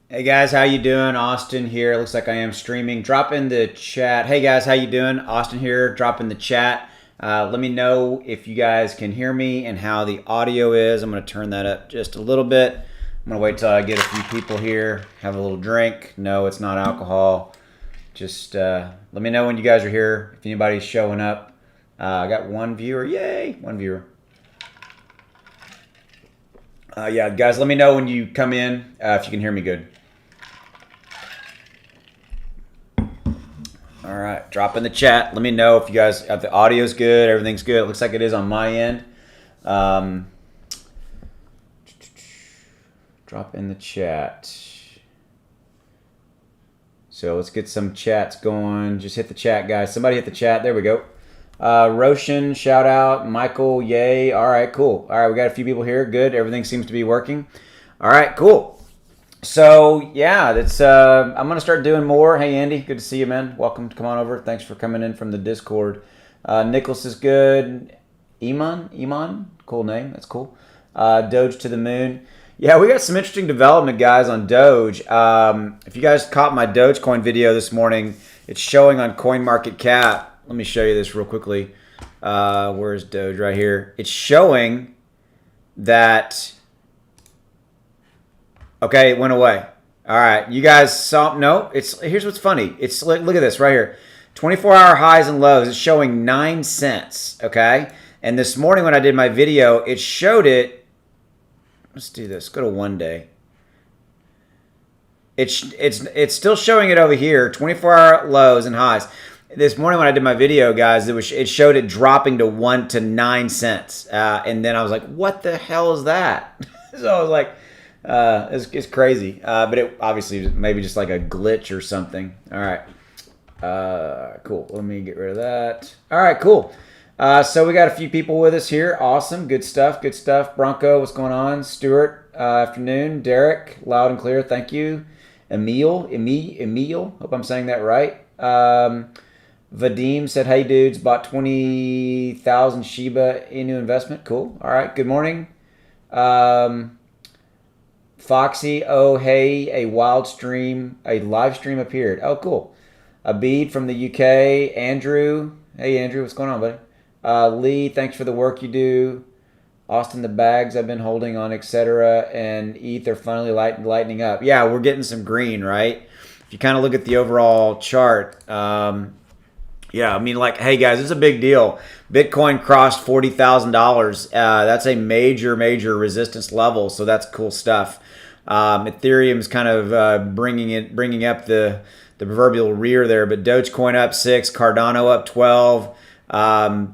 Hey guys, how you doing? Austin here. Looks like I am streaming. Drop in the chat. Hey guys, how you doing? Austin here. Drop in the chat. Let me know if you guys can hear me and how the audio is. I'm going to turn that up just a little bit. I'm going to wait till I get a few people here. Have a little drink. No, it's not alcohol. Just let me know when you guys are here. If anybody's showing up. I got one viewer. Yay, one viewer. Yeah, guys, let me know when you come in if you can hear me good. All right, drop in the chat. Let me know if you guys, if the audio's good, everything's good. It looks like it is on my end. Drop in the chat. So let's get some chats going. Just hit the chat, guys. Somebody hit the chat. There we go. Roshan, shout out. Michael, yay. All right, cool. All right, we got a few people here. Good. Everything seems to be working. All right, cool. So yeah, that's I'm gonna start doing more. Hey Andy, good to see you, man. Welcome to come on over. Thanks for coming in from the Discord. Nicholas is good. Iman, cool name. That's cool. Doge to the moon. Yeah, we got some interesting development, guys, on Doge. If you guys caught my Dogecoin video this morning, it's showing on CoinMarketCap. Let me show you this real quickly. Where's Doge? Right here. It's showing that. Okay, it went away. All right, you guys saw? No, here's what's funny. It's look at this right here, 24-hour highs and lows. It's showing 9 cents. Okay, and this morning when I did my video, it showed it. Let's do this. Go to 1 day. It's still showing it over here, 24-hour lows and highs. This morning when I did my video, guys, it showed it dropping to 9 cents, and then I was like, what the hell is that? So I was like. It's crazy, but it obviously maybe just like a glitch or something. All right, cool. Let me get rid of that. All right, cool. So we got a few people with us here. Awesome, good stuff, good stuff. Bronco, what's going on? Stuart, afternoon. Derek, loud and clear. Thank you. Emil, hope I'm saying that right. Vadim said, hey dudes, bought 20,000 Shiba Inu investment. Cool. All right, good morning. Foxy, oh hey, a live stream appeared. Oh, cool. Abid from the UK. Andrew, hey Andrew, what's going on, buddy? Lee, thanks for the work you do. Austin, the bags I've been holding on, etc. And ETH are finally lightening up. Yeah, we're getting some green, right? If you kind of look at the overall chart, yeah, I mean, like, hey guys, it's a big deal. Bitcoin crossed $40,000. That's a major resistance level, so that's cool stuff. Ethereum's kind of bringing up the proverbial rear there, but Dogecoin up 6, Cardano up 12.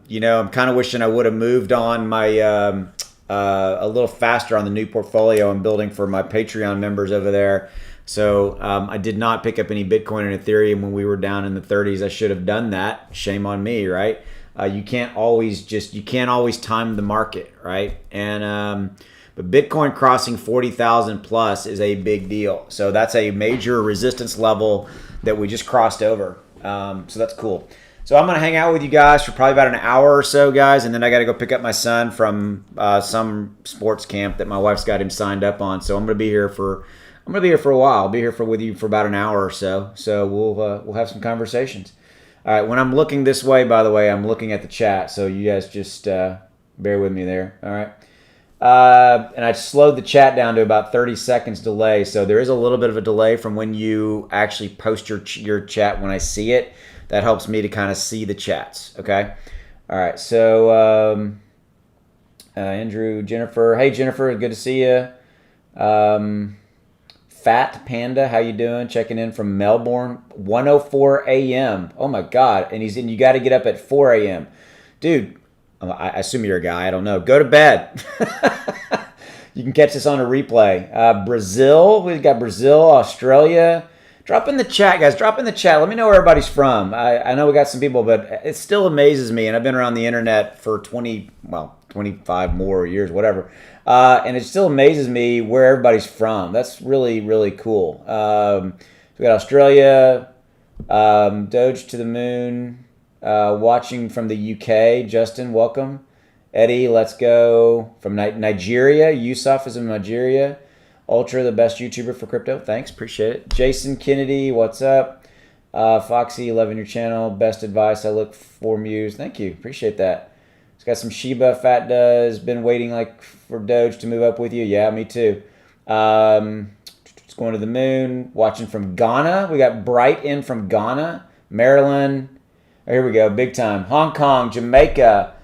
You know, I'm kind of wishing I would have moved on my a little faster on the new portfolio I'm building for my Patreon members over there. So I did not pick up any Bitcoin and Ethereum when we were down in the 30s. I should have done that. Shame on me, right? You can't always time the market, right? And but Bitcoin crossing 40,000 plus is a big deal. So that's a major resistance level that we just crossed over. So that's cool. So I'm going to hang out with you guys for probably about an hour or so, guys, and then I got to go pick up my son from some sports camp that my wife's got him signed up on. So I'm going to be here for a while. I'll be here with you for about an hour or so. So we'll have some conversations. All right. When I'm looking this way, by the way, I'm looking at the chat. So you guys just bear with me there. All right. And I slowed the chat down to about 30 seconds delay. So there is a little bit of a delay from when you actually post your chat when I see it. That helps me to kind of see the chats. Okay. All right. So Andrew, Jennifer. Hey, Jennifer. Good to see you. Fat Panda, how you doing? Checking in from Melbourne. 1:04 a.m. Oh my God! And you got to get up at 4 a.m. Dude, I assume you're a guy. I don't know. Go to bed. You can catch this on a replay. Brazil, we've got Brazil, Australia. Drop in the chat, guys. Drop in the chat. Let me know where everybody's from. I know we got some people, but it still amazes me. And I've been around the internet for 25 more years, whatever. And it still amazes me where everybody's from. That's really cool. We got Australia, Doge to the moon, watching from the UK. Justin, welcome. Eddie, let's go. From Nigeria. Yusuf is in Nigeria. Ultra, the best YouTuber for crypto. Thanks, appreciate it. Jason Kennedy, what's up? Foxy, loving your channel. Best advice I look for Muse. Thank you, appreciate that. It's got some Shiba. Fat does. Been waiting like for Doge to move up with you. Yeah, me too. It's going to the moon. Watching from Ghana. We got Bright in from Ghana. Maryland. Oh, here we go. Big time. Hong Kong, Jamaica,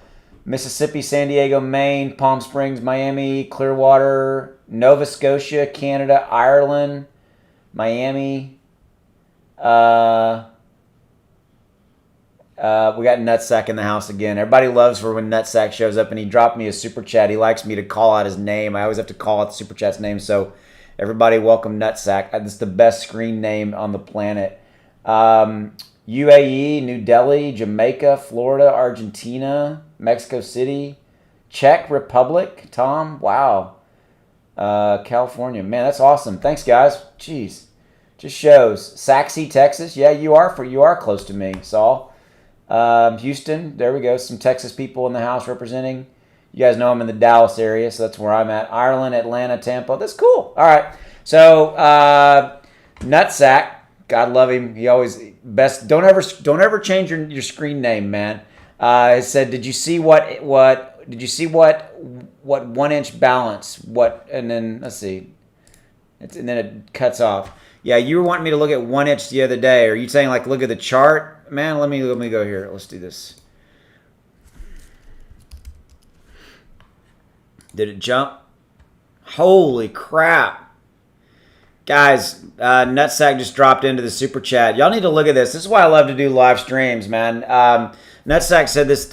Mississippi, San Diego, Maine, Palm Springs, Miami, Clearwater, Nova Scotia, Canada, Ireland, Miami. We got Nutsack in the house again. Everybody loves for when Nutsack shows up, and he dropped me a super chat. He likes me to call out his name. I always have to call out the super chat's name. So everybody welcome Nutsack. It's the best screen name on the planet. UAE, New Delhi, Jamaica, Florida, Argentina, Mexico City, Czech Republic, Tom, wow. California, man, that's awesome. Thanks, guys. Jeez, just shows. Saxe, Texas, yeah, you are close to me, Saul. Houston, there we go. Some Texas people in the house representing. You guys know I'm in the Dallas area, so that's where I'm at. Ireland, Atlanta, Tampa. That's cool. All right, so Nutsack. God love him. He always best. Don't ever change your screen name, man. It said, did you see what 1 inch balance? What, and then let's see. And then it cuts off. Yeah, you were wanting me to look at 1 inch the other day. Are you saying like look at the chart, man? Let me go here. Let's do this. Did it jump? Holy crap. Guys, Nutsack just dropped into the super chat. Y'all need to look at this. This is why I love to do live streams, man. Nutsack said this.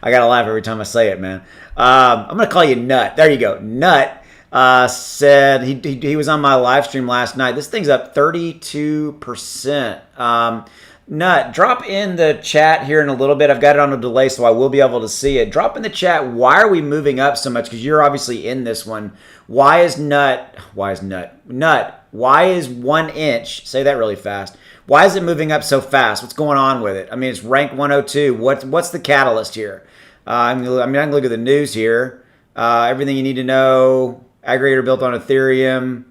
I got to laugh every time I say it, man. I'm going to call you Nut. There you go. Nut said he was on my live stream last night. This thing's up 32%. Nut, drop in the chat here in a little bit. I've got it on a delay, so I will be able to see it. Drop in the chat. Why are we moving up so much? Because you're obviously in this one. Why is 1 inch? Say that really fast. Why is it moving up so fast? What's going on with it? I mean, it's rank 102. What's the catalyst here? I can look at the news here. Everything you need to know. Aggregator built on Ethereum.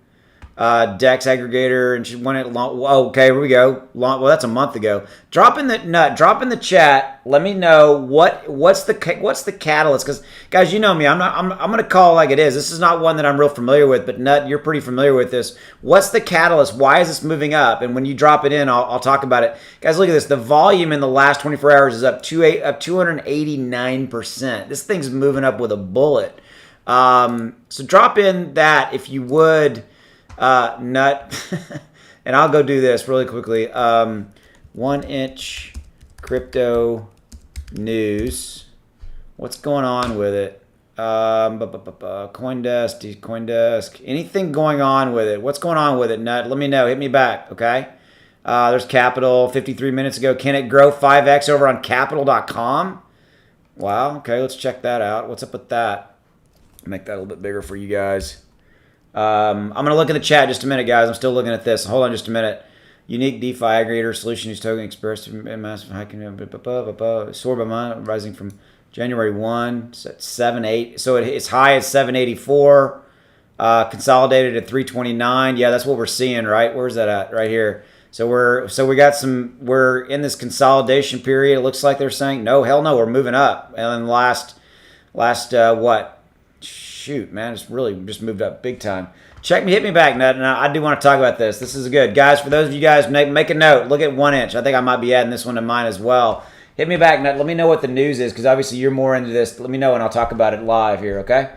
Dex aggregator, and she won it long. Oh, okay, here we go. Well, that's a month ago. Drop in the chat. Let me know what's the catalyst. Because guys, you know me. I'm gonna call it like it is. This is not one that I'm real familiar with, but Nut, you're pretty familiar with this. What's the catalyst? Why is this moving up? And when you drop it in, I'll talk about it. Guys, look at this. The volume in the last 24 hours is up 289%. This thing's moving up with a bullet. So drop in that if you would. Nut, and I'll go do this really quickly. 1 inch crypto news. What's going on with it? CoinDesk. Anything going on with it? What's going on with it, Nut? Let me know. Hit me back, okay? There's Capital 53 minutes ago. Can it grow 5x over on Capital.com? Wow. Okay, let's check that out. What's up with that? Make that a little bit bigger for you guys. I'm going to look in the chat just a minute, guys. I'm still looking at this. Hold on just a minute. Unique DeFi aggregator solution use token expressed massive hiking. Soared by mine, rising from January 1, 7.8. So it's high at 784. Consolidated at 329. Yeah, that's what we're seeing, right? Where's that at? Right here. So we're in this consolidation period. It looks like they're saying, no, hell no, we're moving up. And then last what? Shoot, man, it's really just moved up big time. Hit me back, Nut. And I do want to talk about this. This is good. Guys, for those of you guys, make a note. Look at 1 inch. I think I might be adding this one to mine as well. Hit me back, Nut. Let me know what the news is, because obviously you're more into this. Let me know, and I'll talk about it live here, okay?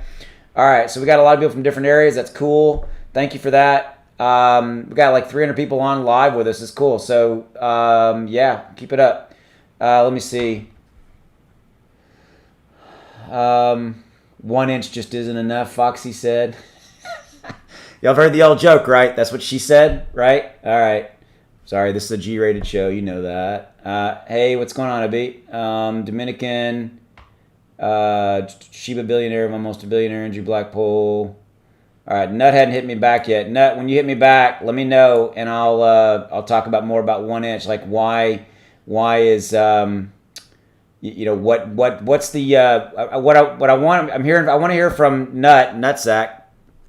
All right, so we got a lot of people from different areas. That's cool. Thank you for that. We got like 300 people on live with us. It's cool. So, yeah, keep it up. Let me see. 1 inch just isn't enough, Foxy said. Y'all have heard the old joke, right? That's what she said, right? All right. Sorry, this is a G-rated show. You know that. Hey, what's going on, Abhi? Dominican, Shiba billionaire, almost a billionaire, Andrew Blackpool. All right, Nut hadn't hit me back yet. Nut, when you hit me back, let me know, and I'll talk about more about 1 inch, like why is what's the what I want to hear from Nutsack.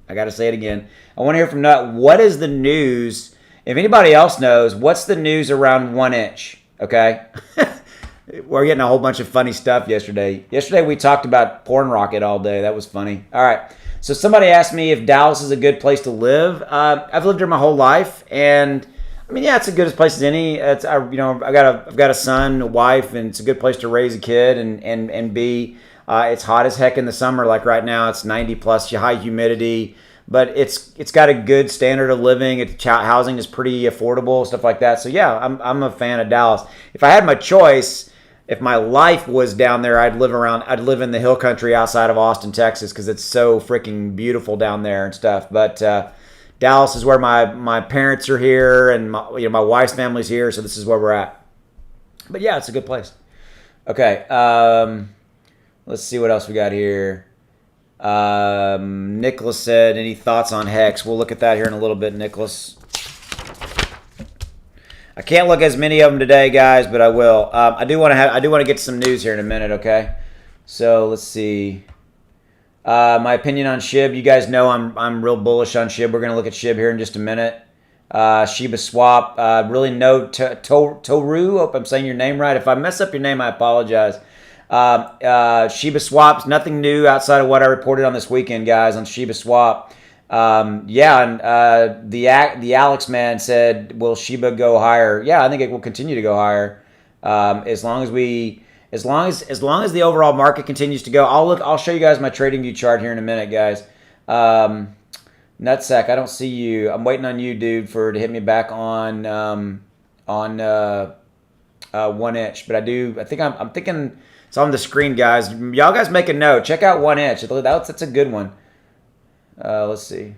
I got to say it again. I want to hear from Nut. What is the news? If anybody else knows, what's the news around 1 inch? Okay. We're getting a whole bunch of funny stuff yesterday. Yesterday we talked about Porn Rocket all day. That was funny. All right. So somebody asked me if Dallas is a good place to live. I've lived here my whole life, and I mean, yeah, it's as good a place as any. I've got a son, a wife, and it's a good place to raise a kid and be. It's hot as heck in the summer. Like right now, it's 90 plus, high humidity. But it's got a good standard of living. Housing is pretty affordable, stuff like that. So yeah, I'm a fan of Dallas. If I had my choice, if my life was down there, I'd live in the hill country outside of Austin, Texas, because it's so freaking beautiful down there and stuff. But Dallas is where my parents are here, and my wife's family's here, so this is where we're at. But yeah, it's a good place. Okay, let's see what else we got here. Nicholas said, any thoughts on Hex? We'll look at that here in a little bit, Nicholas. I can't look as many of them today, guys, but I will. I do want to get some news here in a minute, okay? So let's see. My opinion on Shib. You guys know I'm real bullish on Shib. We're gonna look at Shib here in just a minute. Shiba Swap. Really no Toru. Hope I'm saying your name right. If I mess up your name, I apologize. Shiba Swaps. Nothing new outside of what I reported on this weekend, guys, on Shiba Swap. The Alex man said, will Shiba go higher? Yeah, I think it will continue to go higher. As long as the overall market continues to go. I'll show you guys my trading view chart here in a minute, guys. Nutsack, I don't see you. I'm waiting on you, dude, to hit me back on 1 inch. But I'm thinking it's on the screen, guys. Y'all guys make a note. Check out 1 inch. That's a good one. Let's see.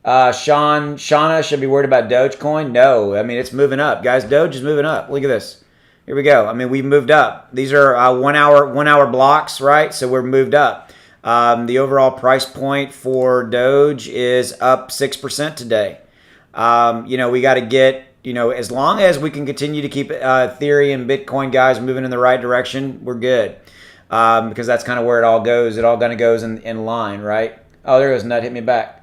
Shauna should be worried about Dogecoin. No, I mean, it's moving up, guys. Doge is moving up. Look at this. Here we go. I mean, we've moved up. These are 1 hour blocks, right? So we're moved up. The overall price point for Doge is up 6% today. We got to get, as long as we can continue to keep Ethereum, Bitcoin, guys, moving in the right direction, we're good. Because that's kind of where it all goes. It all kind of goes in line, right? Oh, there goes Nut. Hit me back.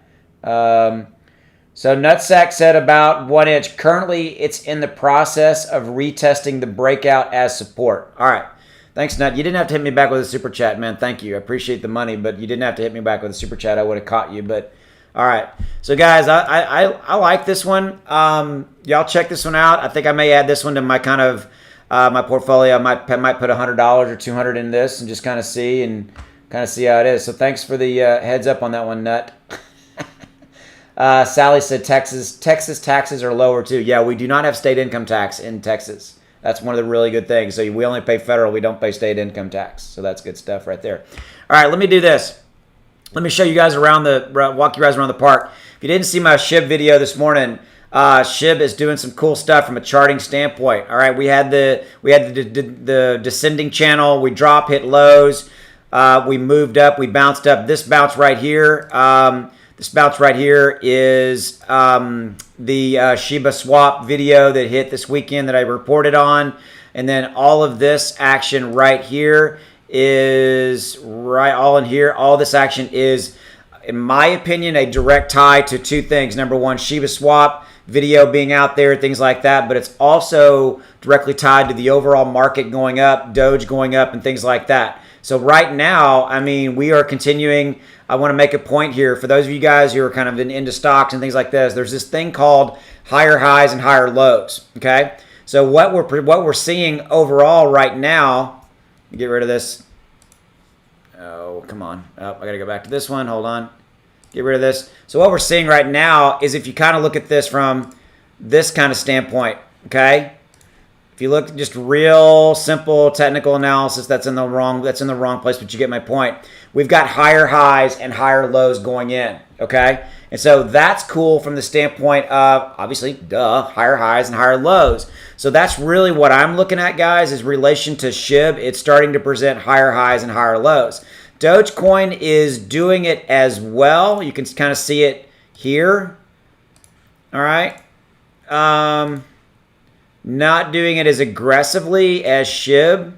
So Nutsack said about 1 inch. Currently, it's in the process of retesting the breakout as support. All right. Thanks, Nut. You didn't have to hit me back with a super chat, man. Thank you. I appreciate the money, but you didn't have to hit me back with a super chat. I would have caught you, but all right. So, guys, I like this one. Y'all check this one out. I think I may add this one to my kind of my portfolio. I might put $100 or $200 in this and just kind of see how it is. So thanks for the heads up on that one, Nut. Sally said Texas taxes are lower too. Yeah, we do not have state income tax in Texas. That's one of the really good things. So we only pay federal. We don't pay state income tax. So that's good stuff right there. All right, let me do this. Let me show you guys walk you guys around the park. If you didn't see my Shiv video this morning, Shiv is doing some cool stuff from a charting standpoint. All right, we had the descending channel. We hit lows. We moved up. We bounced up. This bounce right here. This bounce right here is the Shiba Swap video that hit this weekend that I reported on. And then all of this action right here is all in here. All this action is, in my opinion, a direct tie to two things. Number one, Shiba Swap video being out there, things like that. But it's also directly tied to the overall market going up, Doge going up, and things like that. So right now, I mean, we are continuing. I want to make a point here for those of you guys who are kind of into stocks and things like this. There's this thing called higher highs and higher lows. Okay, so what we're seeing overall right now. Get rid of this. Oh, come on. Oh, I got to go back to this one. Hold on. Get rid of this. So what we're seeing right now is, if you kind of look at this from this kind of standpoint, okay. If you look just real simple technical analysis, that's in the wrong place, but you get my point. We've got higher highs and higher lows going in, okay? And so that's cool from the standpoint of, obviously, higher highs and higher lows. So that's really what I'm looking at, guys, is relation to SHIB. It's starting to present higher highs and higher lows. Dogecoin is doing it as well. You can kind of see it here. All right. Not doing it as aggressively as SHIB.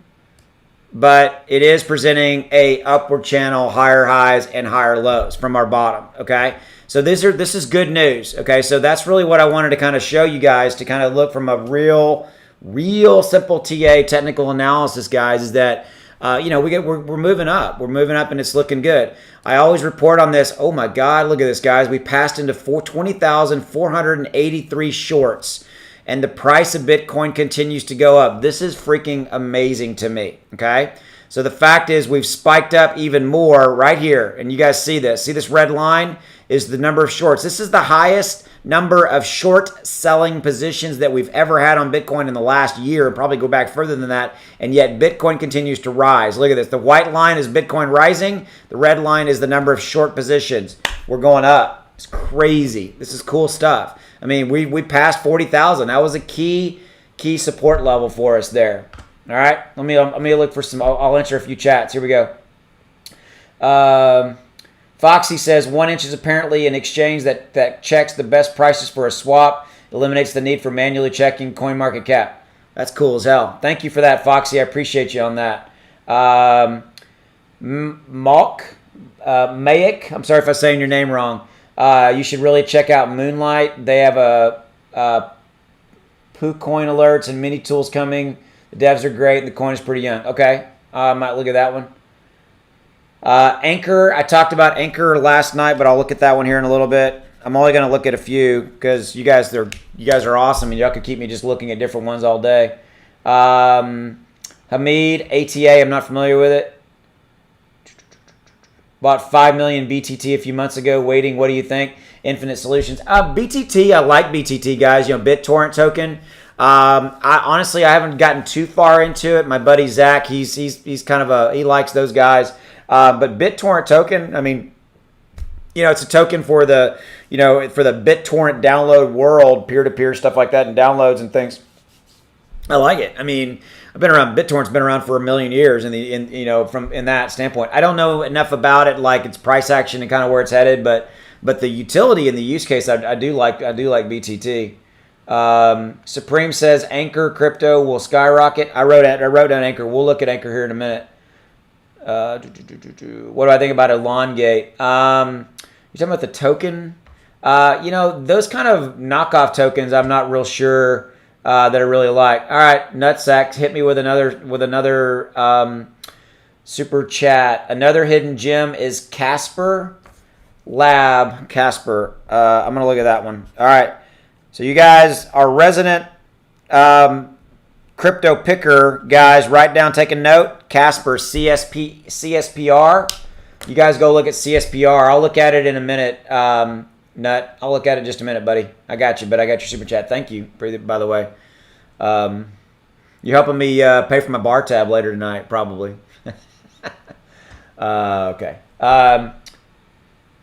but it is presenting a upward channel, higher highs and higher lows from our bottom. Okay, so this is good news. Okay, so that's really what I wanted to kind of show you guys, to kind of look from a real simple TA technical analysis, guys, is that we're moving up. We're moving up and it's looking good. I always report on this. Oh my God, look at this, guys. We passed into 20,483 shorts, and the price of Bitcoin continues to go up. This is freaking amazing to me, okay? So the fact is we've spiked up even more right here, and you guys see this. See this red line is the number of shorts. This is the highest number of short selling positions that we've ever had on Bitcoin in the last year, and probably go back further than that, and yet Bitcoin continues to rise. Look at this. The white line is Bitcoin rising. The red line is the number of short positions. We're going up. It's crazy. This is cool stuff. I mean, we passed 40,000. That was a key support level for us there. All right, let me look for some. I'll answer a few chats. Here we go. Foxy says 1 inch is apparently an exchange that checks the best prices for a swap, eliminates the need for manually checking CoinMarketCap. That's cool as hell. Thank you for that, Foxy. I appreciate you on that. Mayik, I'm sorry if I'm saying your name wrong. You should really check out Moonlight. They have a PooCoin alerts and mini tools coming. The devs are great and the coin is pretty young. Okay, I might look at that one. Anchor, I talked about Anchor last night, but I'll look at that one here in a little bit. I'm only going to look at a few because you guys are awesome and y'all could keep me just looking at different ones all day. Hamid, ATA, I'm not familiar with it. Bought 5 million BTT a few months ago. Waiting. What do you think? Infinite Solutions. BTT. I like BTT, guys. BitTorrent token. I haven't gotten too far into it. My buddy Zach, he's kind of he likes those guys. But BitTorrent token. I mean, it's a token for the BitTorrent download world, peer-to-peer stuff like that, and downloads and things. I like it. I mean, BitTorrent's been around for a million years, from that standpoint. I don't know enough about it, like its price action and kind of where it's headed, but the utility and the use case, I do like BTT. Supreme says Anchor crypto will skyrocket. I wrote down Anchor. We'll look at Anchor here in a minute. What do I think about Elongate? You're talking about the token? Those kind of knockoff tokens, I'm not real sure that I really like. All right, Nutsack, hit me with another super chat. Another hidden gem is Casper Lab. Casper. I'm gonna look at that one. All right. So you guys are resident crypto picker guys. Write down, take a note. Casper, CSPR. You guys go look at CSPR. I'll look at it in a minute. Nut, I'll look at it in just a minute, buddy. I got you, but I got your super chat. Thank you, by the way. You're helping me pay for my bar tab later tonight, probably. Okay.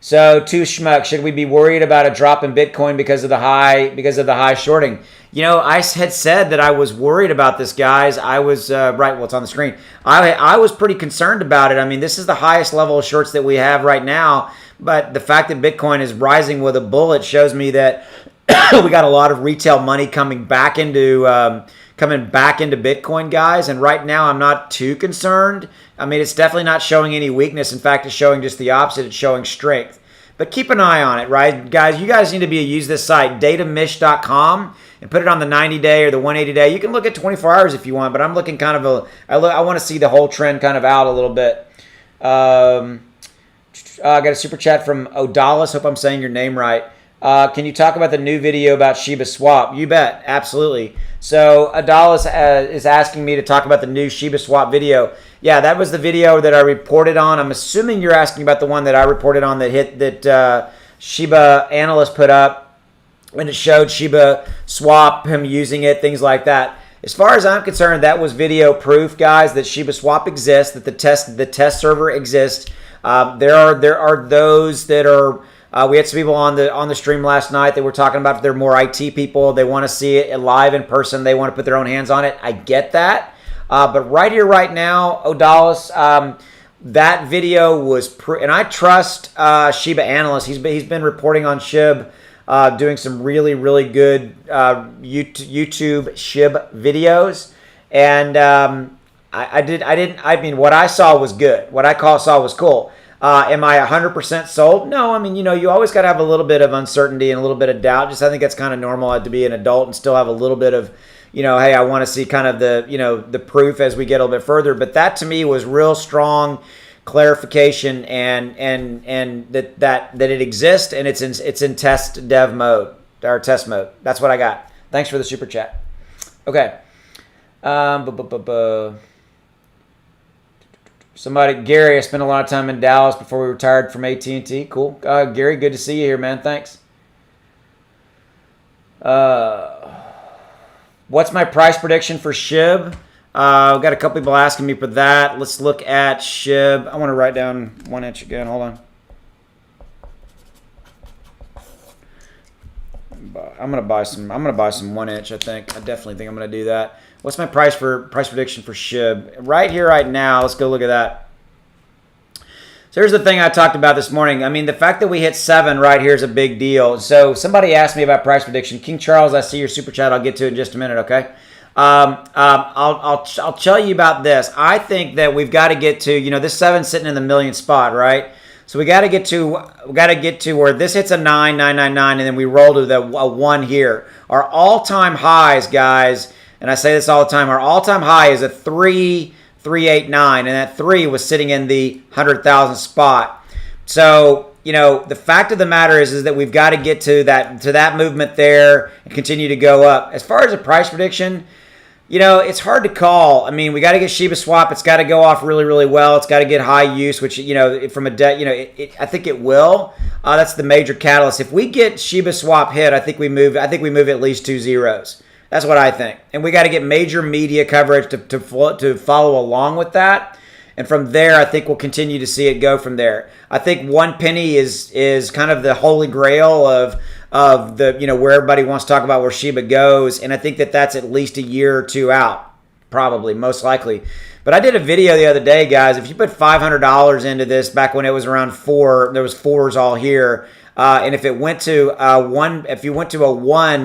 So, to Schmuck, should we be worried about a drop in Bitcoin because of the high shorting? I had said that I was worried about this, guys. I was right. Well, it's on the screen. I was pretty concerned about it. I mean, this is the highest level of shorts that we have right now. But the fact that Bitcoin is rising with a bullet shows me that we got a lot of retail money coming back into Bitcoin, guys. And right now, I'm not too concerned. I mean, it's definitely not showing any weakness. In fact, it's showing just the opposite. It's showing strength. But keep an eye on it, right? Guys, you guys need to use this site, datamish.com, and put it on the 90-day or the 180-day. You can look at 24 hours if you want, but I'm looking kind of I want to see the whole trend kind of out a little bit. I got a super chat from Odalis. Hope I'm saying your name right. Can you talk about the new video about Shiba Swap? You bet. Absolutely. So Odalis is asking me to talk about the new Shiba Swap video. Yeah, that was the video that I reported on. I'm assuming you're asking about the one that I reported on that Shiba analyst put up when it showed Shiba Swap, him using it, things like that. As far as I'm concerned, that was video proof, guys, that Shiba Swap exists, that the test server exists. There are those that are. We had some people on the stream last night that were talking about they're more IT people. They want to see it live in person. They want to put their own hands on it. I get that. But right here, right now, Odalis, that video was and I trust Shiba analyst. He's been reporting on Shib, doing some really, really good YouTube Shib videos. And I mean, what I saw was good. What I saw was cool. Am I 100% sold? No. I mean, you always got to have a little bit of uncertainty and a little bit of doubt. Just I think that's kind of normal to be an adult and still have a little bit of, hey, I want to see kind of the proof as we get a little bit further. But that to me was real strong clarification and that it exists and it's in test dev mode or test mode. That's what I got. Thanks for the super chat. Okay. Somebody, Gary, I spent a lot of time in Dallas before we retired from AT&T. Cool. Gary, good to see you here, man. Thanks. What's my price prediction for Shiv? I've got a couple people asking me for that. Let's look at Shiv. I want to write down 1 inch again. Hold on. I'm gonna buy some 1 inch. I definitely think I'm gonna do that. What's my price prediction for Shiv? Right here, right now. Let's go look at that. So here's the thing I talked about this morning. I mean, the fact that we hit 7 right here is a big deal. So somebody asked me about price prediction. King Charles, I see your super chat. I'll get to it in just a minute. Okay. I'll tell you about this. I think that we've got to get to this 7 sitting in the million spot, right? So we got to get to where this hits a 9,999, and then we roll to a 1 here. Our all-time highs, guys, and I say this all the time. Our all-time high is a 3,389, and that 3 was sitting in the 100,000 spot. So the fact of the matter is that we've got to get to that movement there and continue to go up. As far as a price prediction, it's hard to call. I mean, we got to get Shiba Swap. It's got to go off really, really well. It's got to get high use, which, from a debt, I think it will. That's the major catalyst. If we get Shiba Swap hit, I think we move at least 2 zeros. That's what I think. And we got to get major media coverage to follow along with that. And from there, I think we'll continue to see it go from there. I think 1 penny is kind of the holy grail of the where everybody wants to talk about where Shiba goes, and I think that's at least a year or 2 out, probably, most likely. But I did a video the other day, guys. If you put $500 into this back when it was around 4, there was 4s all here, and if it went to a 1,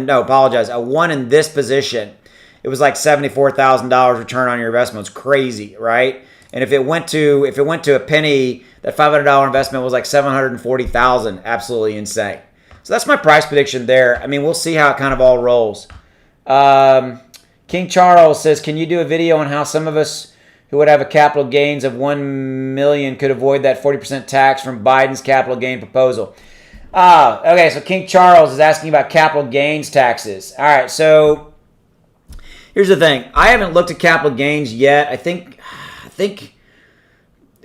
a 1 in this position, it was like $74,000 return on your investment. It's crazy, right? And if it went to a penny, that $500 investment was like $740,000. Absolutely insane. So that's my price prediction there. I mean, we'll see how it kind of all rolls. King Charles says, can you do a video on how some of us who would have a capital gains of 1 million could avoid that 40% tax from Biden's capital gain proposal? Okay, so King Charles is asking about capital gains taxes. All right, so here's the thing. I haven't looked at capital gains yet. I think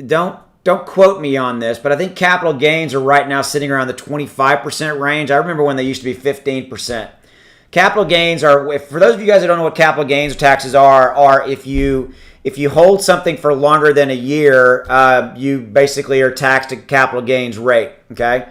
don't quote me on this, but I think capital gains are right now sitting around the 25% range. I remember when they used to be 15%. Capital gains are, for those of you guys that don't know what capital gains taxes are if you hold something for longer than a year, you basically are taxed at capital gains rate. Okay,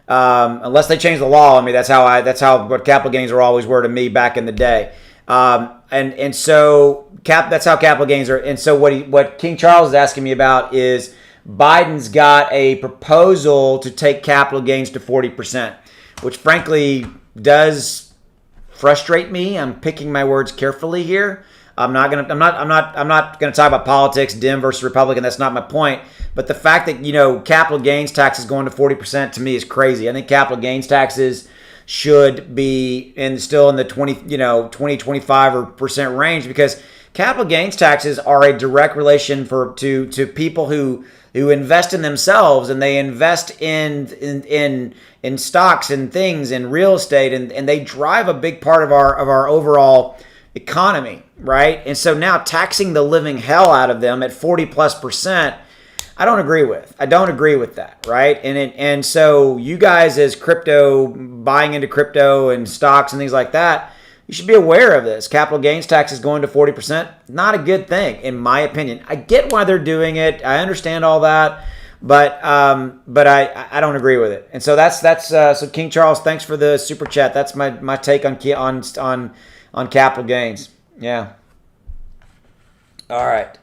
unless they change the law. I mean, that's how what capital gains always were to me back in the day. And so that's how capital gains are. And so what King Charles is asking me about is Biden's got a proposal to take capital gains to 40%, which frankly does frustrate me. I'm picking my words carefully here. I'm not gonna talk about politics, Dem versus Republican. That's not my point. But the fact that capital gains taxes going to 40% to me is crazy. I think capital gains taxes should be still in the 25% range, because capital gains taxes are a direct relation to people who invest in themselves, and they invest in stocks and things and real estate, and they drive a big part of our overall economy, right? And so now taxing the living hell out of them at 40+%, I don't agree with. I don't agree with that, right? And so you guys as buying into crypto and stocks and things like that, you should be aware of this. Capital gains tax is going to 40%. Not a good thing, in my opinion. I get why they're doing it. I understand all that, but I don't agree with it. And so that's so King Charles, thanks for the super chat. That's my take on capital gains. Yeah. All right.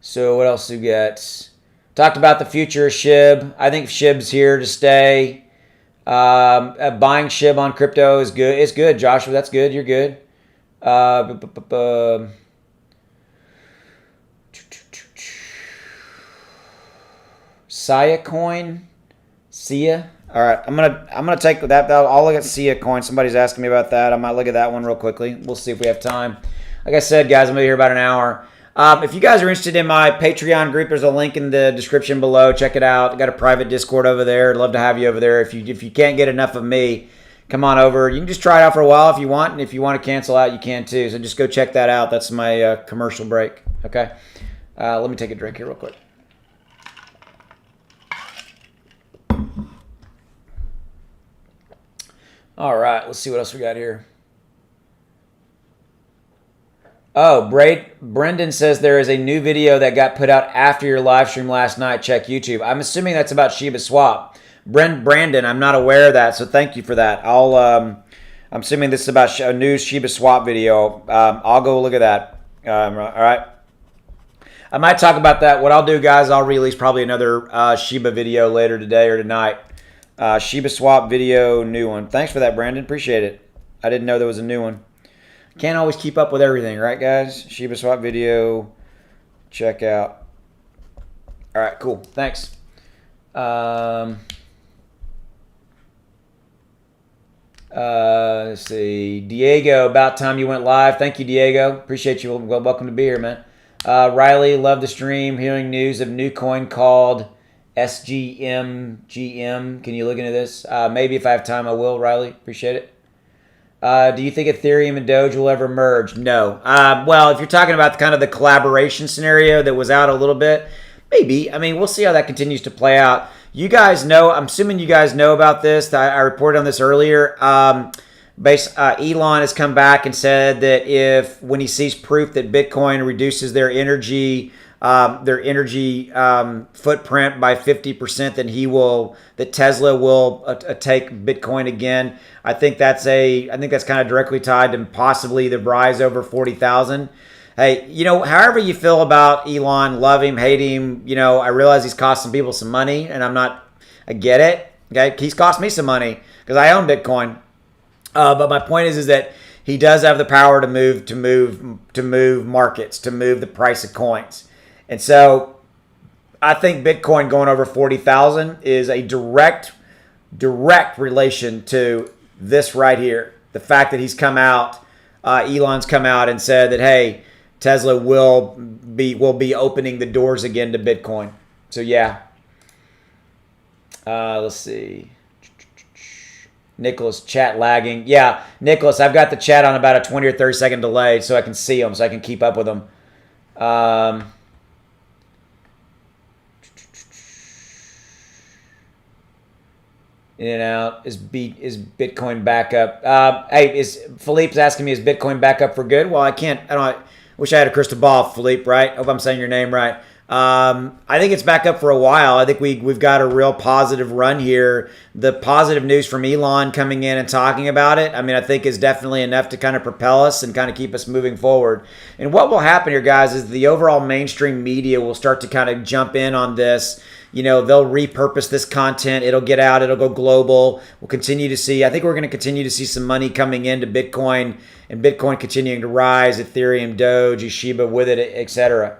So what else do we got? Talked about the future of Shib. I think Shib's here to stay. Buying Shib on crypto is good. It's good, Joshua. That's good. You're good. Sia coin. Sia. All right, I'm gonna take that. I'll look at Sia coin. Somebody's asking me about that. I might look at that one real quickly. We'll see if we have time. Like I said, guys, I'm gonna be here about an hour. If you guys are interested in my Patreon group, there's a link in the description below. Check it out. I got a private Discord over there. I'd love to have you over there. If you can't get enough of me, come on over. You can just try it out for a while if you want, and if you want to cancel out, you can too. So just go check that out. That's my commercial break. Okay. Let me take a drink here real quick. All right, let's see what else we got here. Oh, Brendan says there is a new video that got put out after your live stream last night. Check YouTube. I'm assuming that's about Shiba Swap. Brandon, I'm not aware of that, so thank you for that. I'm assuming this is about a new Shiba Swap video. I'll go look at that. All right. I might talk about that. What I'll do, guys, I'll release probably another Shiba video later today or tonight. Shiba Swap video, new one. Thanks for that, Brandon. Appreciate it. I didn't know there was a new one. Can't always keep up with everything, right, guys? Shiba Swap video, check out. All right, cool. Thanks. Let's see. Diego, about time you went live. Thank you, Diego. Appreciate you. Welcome to be here, man. Riley, love the stream. Hearing news of new coin called SGMGM. Can you look into this? Maybe if I have time, I will, Riley. Appreciate it. Do you think Ethereum and Doge will ever merge? No. Well, if you're talking about kind of the collaboration scenario that was out a little bit, maybe. I mean, we'll see how that continues to play out. You guys know, I'm assuming you guys know about this. I reported on this earlier. Elon has come back and said that when he sees proof that Bitcoin reduces their energy footprint by 50%, then that Tesla will take Bitcoin again. I think that's kind of directly tied to possibly the rise over 40,000. Hey, however you feel about Elon, love him, hate him, I realize he's costing people some money, and I get it. Okay, he's cost me some money because I own Bitcoin. But my point is that he does have the power to move markets, to move the price of coins. And so I think Bitcoin going over 40,000 is a direct relation to this right here. The fact that Elon's come out and said that, hey, Tesla will be opening the doors again to Bitcoin. So yeah. Let's see. Nicholas, chat lagging. Yeah, Nicholas, I've got the chat on about a 20 or 30 second delay so I can see them, so I can keep up with them. In and out. Is Bitcoin back up? Hey, Philippe's asking me, is Bitcoin back up for good? Well, I wish I had a crystal ball, Philippe, right? Hope I'm saying your name right. I think it's back up for a while. I think we've got a real positive run here. The positive news from Elon coming in and talking about it, I think is definitely enough to kind of propel us and kind of keep us moving forward. And what will happen here, guys, is the overall mainstream media will start to kind of jump in on this. They'll repurpose this content. It'll get out. It'll go global. We'll continue to see. I think we're going to continue to see some money coming into Bitcoin and Bitcoin continuing to rise, Ethereum, Doge, Shiba with it, etc.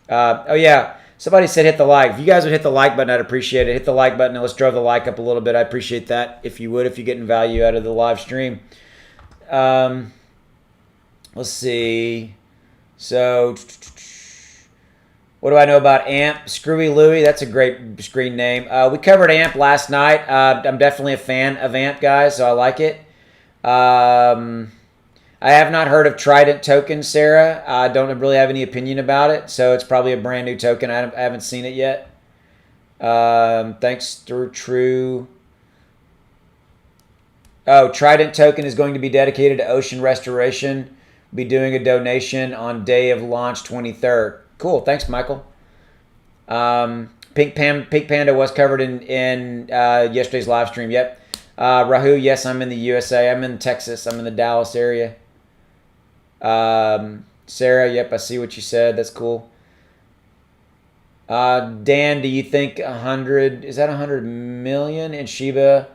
Oh, yeah. Somebody said hit the like. If you guys would hit the like button, I'd appreciate it. Hit the like button and let's drive the like up a little bit. I appreciate that if you're getting value out of the live stream. Let's see. So, what do I know about AMP? Screwy Louie, that's a great screen name. We covered AMP last night. I'm definitely a fan of AMP, guys, so I like it. I have not heard of Trident Token, Sarah. I don't really have any opinion about it, so it's probably a brand new token. I haven't seen it yet. Thanks, True. Oh, Trident Token is going to be dedicated to ocean restoration. Be doing a donation on day of launch 23rd. Cool. Thanks, Michael. Pink Panda was covered in yesterday's live stream. Yep. Rahu, yes, I'm in the USA. I'm in Texas. I'm in the Dallas area. Sarah, yep, I see what you said. That's cool. Dan, do you think 100 million in Shiba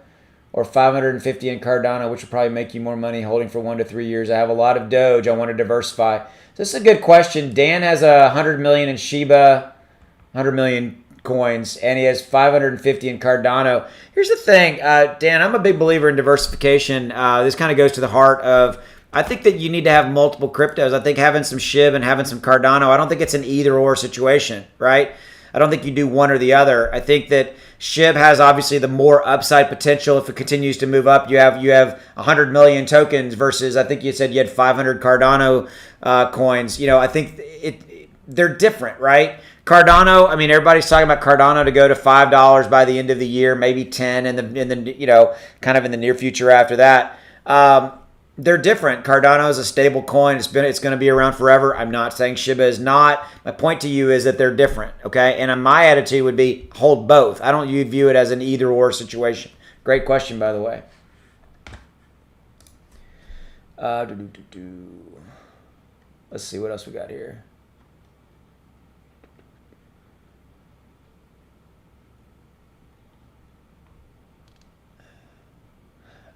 or 550 in Cardano, which would probably make you more money holding for 1 to 3 years? I have a lot of Doge. I want to diversify. So this is a good question. Dan has 100 million in Shiba, 100 million coins, and he has 550 in Cardano. Here's the thing, Dan, I'm a big believer in diversification. This kind of goes to the heart of, I think that you need to have multiple cryptos. I think having some Shiv and having some Cardano, I don't think it's an either or situation, right? I don't think you do one or the other. I think that Shiv has obviously the more upside potential if it continues to move up. You have 100 million tokens versus, I think you said you had 500 Cardano coins. You know, I think they're different, right? Cardano, I mean, everybody's talking about Cardano to go to $5 by the end of the year, maybe 10 in the you know, kind of in the near future after that. They're different. Cardano is a stable coin. It's going to be around forever. I'm not saying Shiba is not. My point to you is that they're different, okay? And my attitude would be hold both. I don't view it as an either or situation. Great question, by the way. Let's see what else we got here.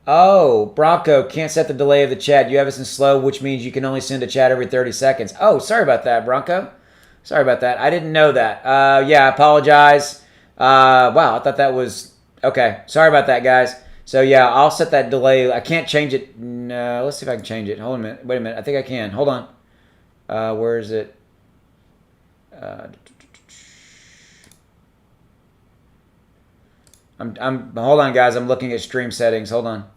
Oh, Bronco, can't set the delay of the chat. You have us in slow, which means you can only send a chat every 30 seconds. Oh, sorry about that, Bronco. Sorry about that. I didn't know that. Yeah, I apologize. Wow, I thought that was... Okay, sorry about that, guys. So, yeah, I'll set that delay. I can't change it. No, let's see if I can change it. Hold on a minute. Wait a minute. I think I can. Hold on. Where is it? Hold on, guys. I'm looking at stream settings. Hold on.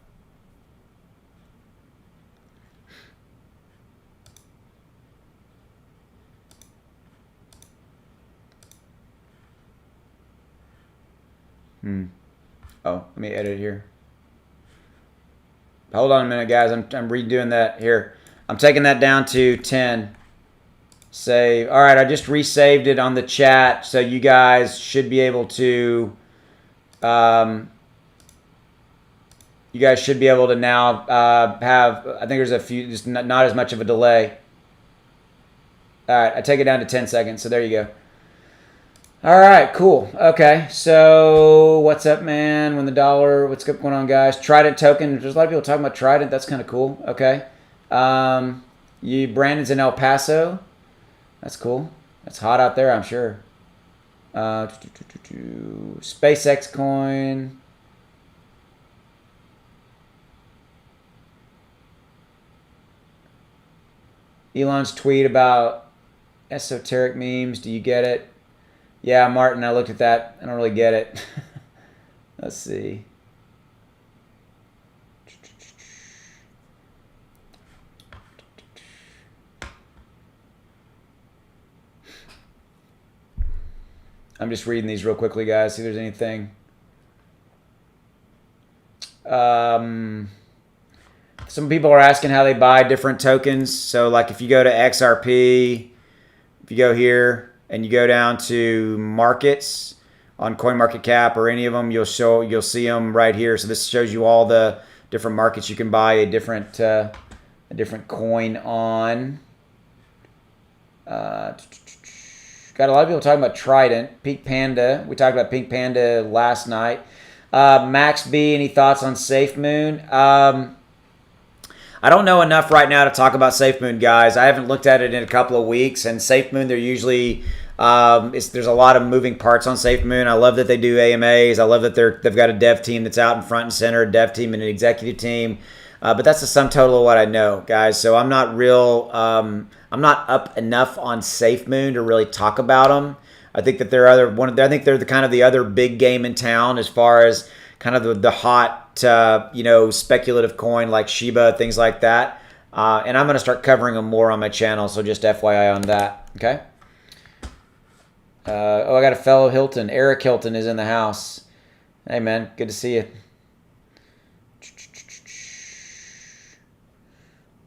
Oh, let me edit here. Hold on a minute, guys. I'm redoing that here. I'm taking that down to 10. Save. All right, I just resaved it on the chat, so you guys should be able to. You guys should be able to now have. I think there's a few, just not as much of a delay. All right, I take it down to 10 seconds. So there you go. All right, cool. Okay, so what's up, man? When the dollar, what's going on, guys? Trident Token. There's a lot of people talking about Trident. That's kind of cool. Okay. Brandon's in El Paso. That's cool. That's hot out there, I'm sure. SpaceX coin. Elon's tweet about esoteric memes. Do you get it? Yeah, Martin, I looked at that. I don't really get it. Let's see. I'm just reading these real quickly, guys. See if there's anything. Some people are asking how they buy different tokens. So, like, if you go to XRP, if you go here and you go down to markets on CoinMarketCap or any of them, you'll see them right here. So this shows you all the different markets you can buy a different coin on. Got a lot of people talking about Trident, Pink Panda. We talked about Pink Panda last night. Max B, any thoughts on Safemoon? I don't know enough right now to talk about Safemoon, guys. I haven't looked at it in a couple of weeks. And Safemoon, they're usually there's a lot of moving parts on Safemoon. I love that they do AMAs. I love that they've got a dev team that's out in front and center, a dev team and an executive team. But that's the sum total of what I know, guys. So I'm not I'm not up enough on Safemoon to really talk about them. I think that they're I think they're the kind of the other big game in town as far as kind of the hot speculative coin like Shiba, things like that. And I'm going to start covering them more on my channel. So just FYI on that. Okay. I got a fellow Hilton. Eric Hilton is in the house. Hey man, good to see you.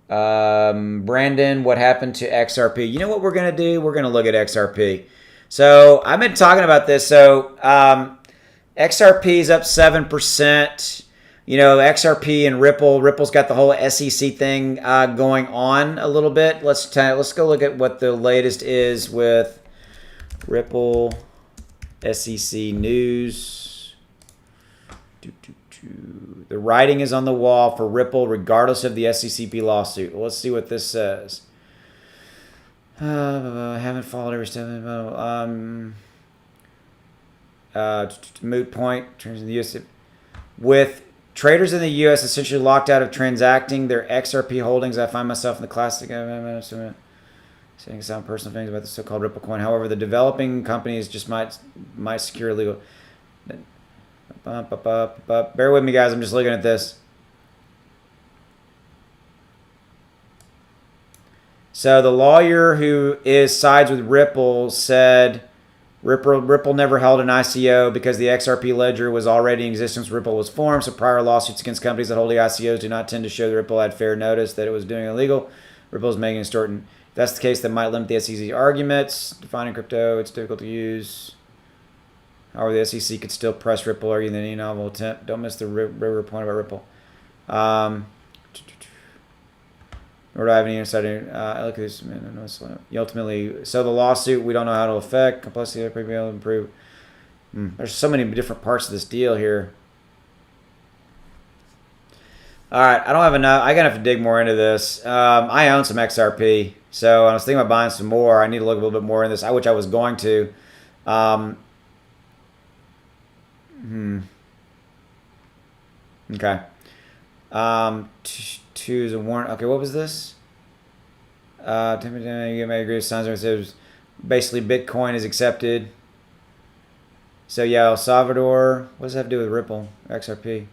Brandon, what happened to XRP? You know what we're going to do? We're going to look at XRP. So I've been talking about this. So XRP is up 7%. You know, XRP and Ripple's got the whole SEC thing going on a little bit. Let's go look at what the latest is with Ripple SEC news. The writing is on the wall for Ripple, regardless of the SECP lawsuit. Let's see what this says. I haven't followed every step. Moot point. Terms in the U.S. With traders in the U.S. essentially locked out of transacting their XRP holdings, I find myself in the classic saying some personal things about the so-called Ripple coin. However, the developing companies just might secure legal. Bear with me, guys. I'm just looking at this. So the lawyer who sides with Ripple said Ripple never held an ICO because the XRP ledger was already in existence when Ripple was formed. So prior lawsuits against companies that hold the ICOs do not tend to show that Ripple had fair notice that it was doing illegal. Ripple is making a distortion. If that's the case, that might limit the SEC's arguments. Defining crypto, it's difficult to use. However, the SEC could still press Ripple, arguing that any novel attempt. Don't miss the river point about Ripple. Nor do I have any insight. I look at this. Ultimately, so the lawsuit, we don't know how it'll affect. Complexity of able to improve. There's so many different parts of this deal here. All right, I don't have enough. I'm gonna have to dig more into this. I own some XRP, so I was thinking about buying some more. I need to look a little bit more in this, which I was going to. Okay. Two is a warrant. Okay, what was this? You may agree with signs. Basically, Bitcoin is accepted. So yeah, El Salvador. What does that have to do with Ripple XRP?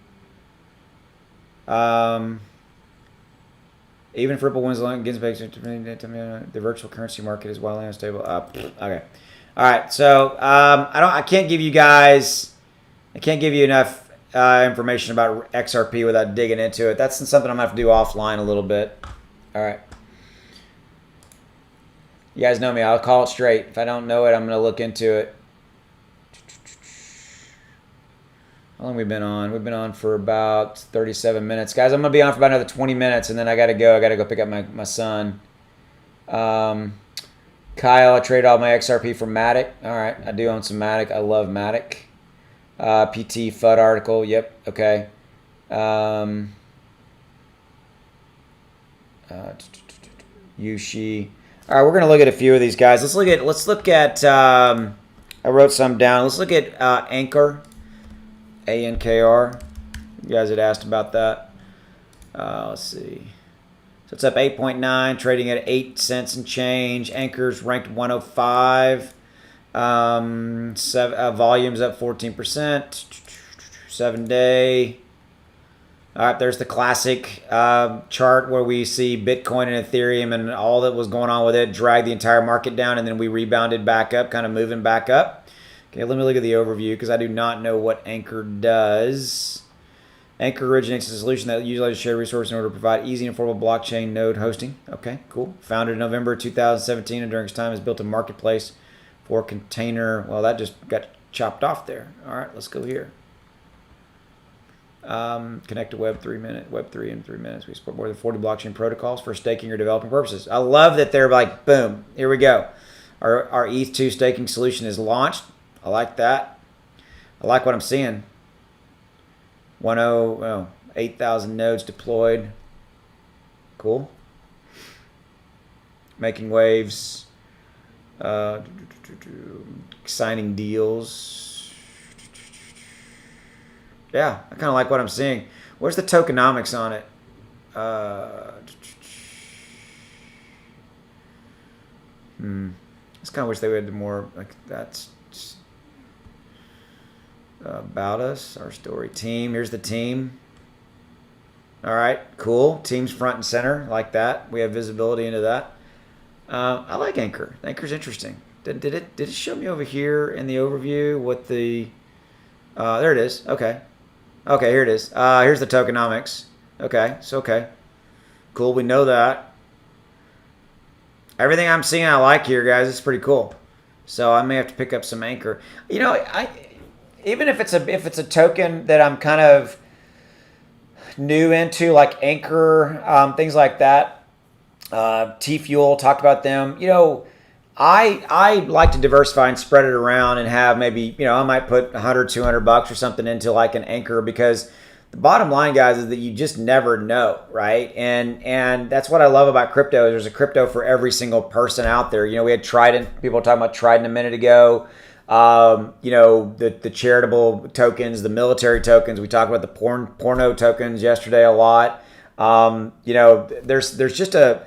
Even if Ripple wins against the virtual currency market is wildly unstable. Okay. All right. So I can't give you guys. I can't give you enough information about XRP without digging into it. That's something I'm gonna have to do offline a little bit. All right. You guys know me. I'll call it straight. If I don't know it, I'm gonna look into it. How long have we been on? We've been on for about 37 minutes. Guys, I'm going to be on for about another 20 minutes, and then I got to go. I got to go pick up my son. Kyle, I trade all my XRP for Matic. All right, I do own some Matic. I love Matic. PT FUD article. Yep, okay. Yushi. All right, we're going to look at a few of these guys. Let's look at I wrote some down. Let's look at Anchor. ANKR. You guys had asked about that. Let's see. So it's up 8.9, trading at 8 cents and change. Anchor's ranked 105. Volume's up 14%. 7-day. All right, there's the classic chart where we see Bitcoin and Ethereum and all that was going on with it drag the entire market down, and then we rebounded back up, kind of moving back up. Okay, let me look at the overview because I do not know what Anchor does. Anchor originates a solution that utilizes shared resources in order to provide easy and affordable blockchain node hosting. Okay, cool. Founded in November 2017 and during its time has built a marketplace for container. Well, that just got chopped off there. All right, let's go here. Connect to Web3 in 3 minutes. We support more than 40 blockchain protocols for staking or developing purposes. I love that they're like, boom, here we go. Our ETH2 staking solution is launched. I like that. I like what I'm seeing. 8,000 nodes deployed. Cool. Making waves. Signing deals. Yeah, I kind of like what I'm seeing. Where's the tokenomics on it? I just kind of wish they would do more like that's. About us, our story team. Here's the team. All right, cool. Team's front and center, like that. We have visibility into that. I like Anchor. Anchor's interesting. Did it show me over here in the overview what the? There it is. Okay, here it is. Here's the tokenomics. Okay, cool. We know that. Everything I'm seeing, I like here, guys. It's pretty cool. So I may have to pick up some Anchor. You know, even if it's a token that I'm kind of new into, like Anchor, things like that. T-Fuel, talked about them. You know, I like to diversify and spread it around and have maybe, you know, I might put $100, $200 or something into like an Anchor, because the bottom line, guys, is that you just never know, right? And that's what I love about crypto. Is there's a crypto for every single person out there. You know, we had Trident. People were talking about Trident a minute ago. You know, the charitable tokens, the military tokens. We talked about the porno tokens yesterday a lot. You know, there's just a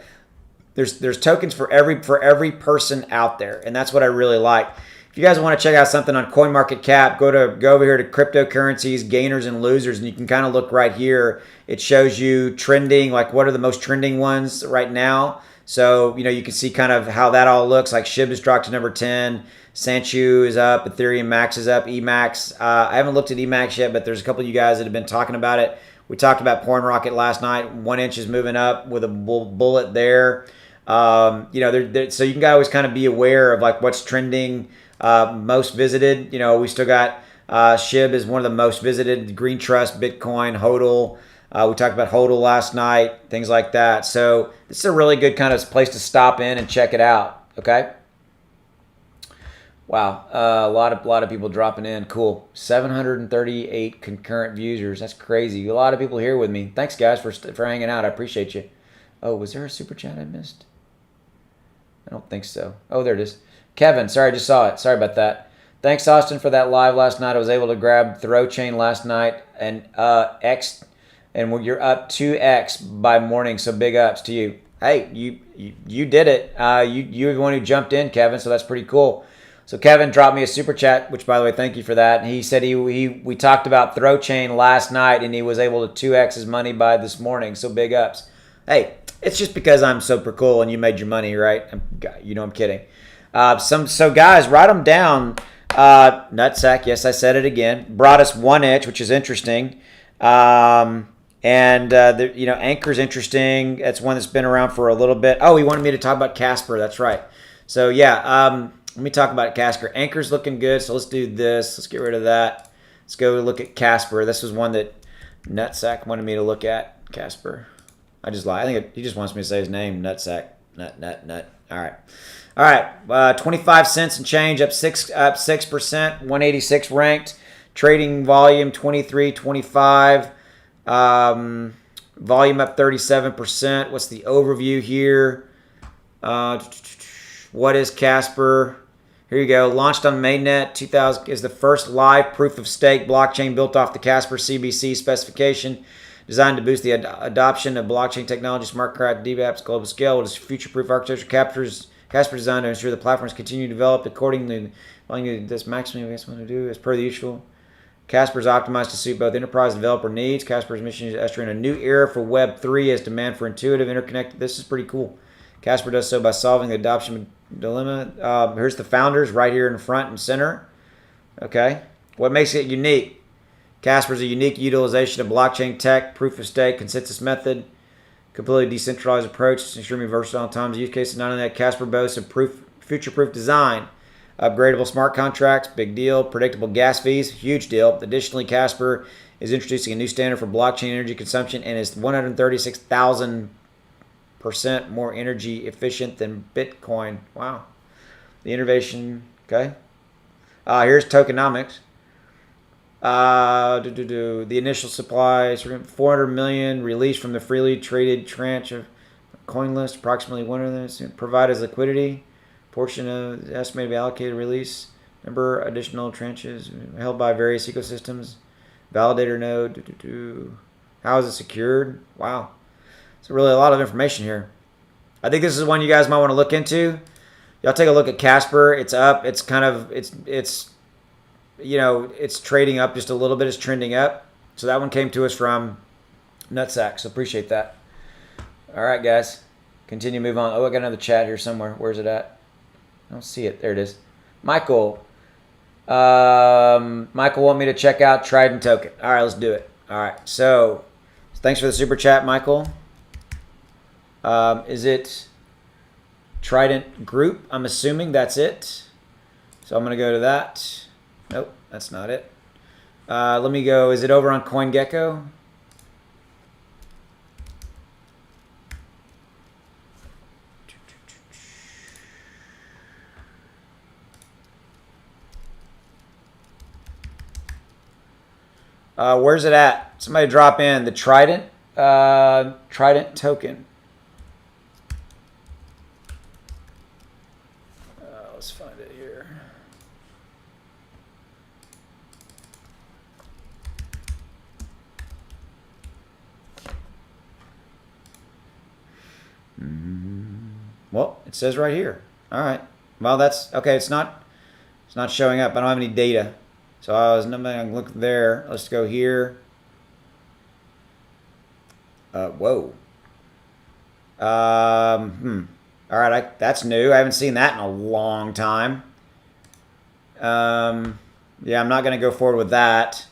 there's tokens for every person out there, and that's what I really like. If you guys want to check out something on CoinMarketCap, go over here to cryptocurrencies, gainers and losers, and you can kind of look right here. It shows you trending, like what are the most trending ones right now. So, you know, you can see kind of how that all looks. Like Shiv has dropped to number 10. Sanchu is up. Ethereum Max is up. Emax. I haven't looked at Emax yet, but there's a couple of you guys that have been talking about it. We talked about Porn Rocket last night. 1 inch is moving up with a bullet there. You know, so you can always kind of be aware of like what's trending, most visited. You know, we still got Shiv is one of the most visited. Green Trust, Bitcoin, HODL. We talked about HODL last night, things like that. So this is a really good kind of place to stop in and check it out. Okay. Wow, a lot of people dropping in. Cool. 738 concurrent viewers. That's crazy. A lot of people here with me. Thanks, guys, for hanging out. I appreciate you. Oh, was there a super chat I missed? I don't think so. Oh, there it is. Kevin, sorry, I just saw it. Sorry about that. Thanks, Austin, for that live last night. I was able to grab Throw Chain last night and X, and you're up 2X by morning. So big ups to you. Hey, you did it. You were the one who jumped in, Kevin. So that's pretty cool. So Kevin dropped me a super chat, which by the way, thank you for that. And he said we talked about Throw Chain last night, and he was able to 2X his money by this morning. So big ups. Hey, it's just because I'm super cool and you made your money, right? You know I'm kidding. So guys, write them down. Nutsack, yes, I said it again. Brought us 1 inch, which is interesting. You know, Anchor's interesting. That's one that's been around for a little bit. Oh, he wanted me to talk about Casper. That's right. So yeah, let me talk about Casper. Anchor's looking good, so let's do this. Let's get rid of that. Let's go look at Casper. This was one that Nutsack wanted me to look at. Casper. I just lie. I think he just wants me to say his name. Nutsack. Nut. All right. 25 cents and change, up 6%. 186 ranked. Trading volume 23.25. Volume up 37%. What's the overview here? What is Casper? Here you go. Launched on mainnet 2000 is the first live proof of stake blockchain built off the Casper CBC specification, designed to boost the adoption of blockchain technology, smart contract, DApps, global scale. What is future-proof architecture? Casper designed to ensure the platforms continue to develop accordingly. This maximum we want to do as per the usual. Casper is optimized to suit both enterprise and developer needs. Casper's mission is to usher in a new era for Web3 as demand for intuitive, interconnected. This is pretty cool. Casper does so by solving the adoption dilemma. Here's the founders right here in front and center. Okay. What makes it unique? Casper is a unique utilization of blockchain tech, proof of stake, consensus method, completely decentralized approach. It's extremely versatile in times use cases. Not only that, Casper boasts a future-proof design, upgradable smart contracts, big deal, predictable gas fees, huge deal. Additionally, Casper is introducing a new standard for blockchain energy consumption and is 136,000% more energy efficient than Bitcoin. Wow. The innovation, okay. Here's tokenomics. The initial supply is 400 million released from the freely traded tranche of coin list. Approximately one of them provide as liquidity. Portion of the estimated allocated release. Number additional tranches held by various ecosystems. Validator node. How is it secured? Wow. So really a lot of information here. I think this is one you guys might want to look into. Y'all take a look at Casper. It's up. It's kind of it's you know, it's trading up just a little bit. It's trending up. So that one came to us from Nutsack. So appreciate that. All right, guys. Continue to move on. Oh, I got another chat here somewhere. Where's it at? I don't see it. There it is. Michael. Michael want me to check out Trident Token. All right, let's do it. All right. So thanks for the super chat, Michael. Is it Trident Group? I'm assuming that's it. So I'm going to go to that. Nope, that's not it. Let me go. Is it over on CoinGecko? Where's it at? Somebody drop in the Trident Token. Let's find it here. Well, it says right here. All right. Well, that's okay. It's not showing up. I don't have any data. So I was going to look there. Let's go here. Whoa. All right. That's new. I haven't seen that in a long time. Yeah, I'm not going to go forward with that.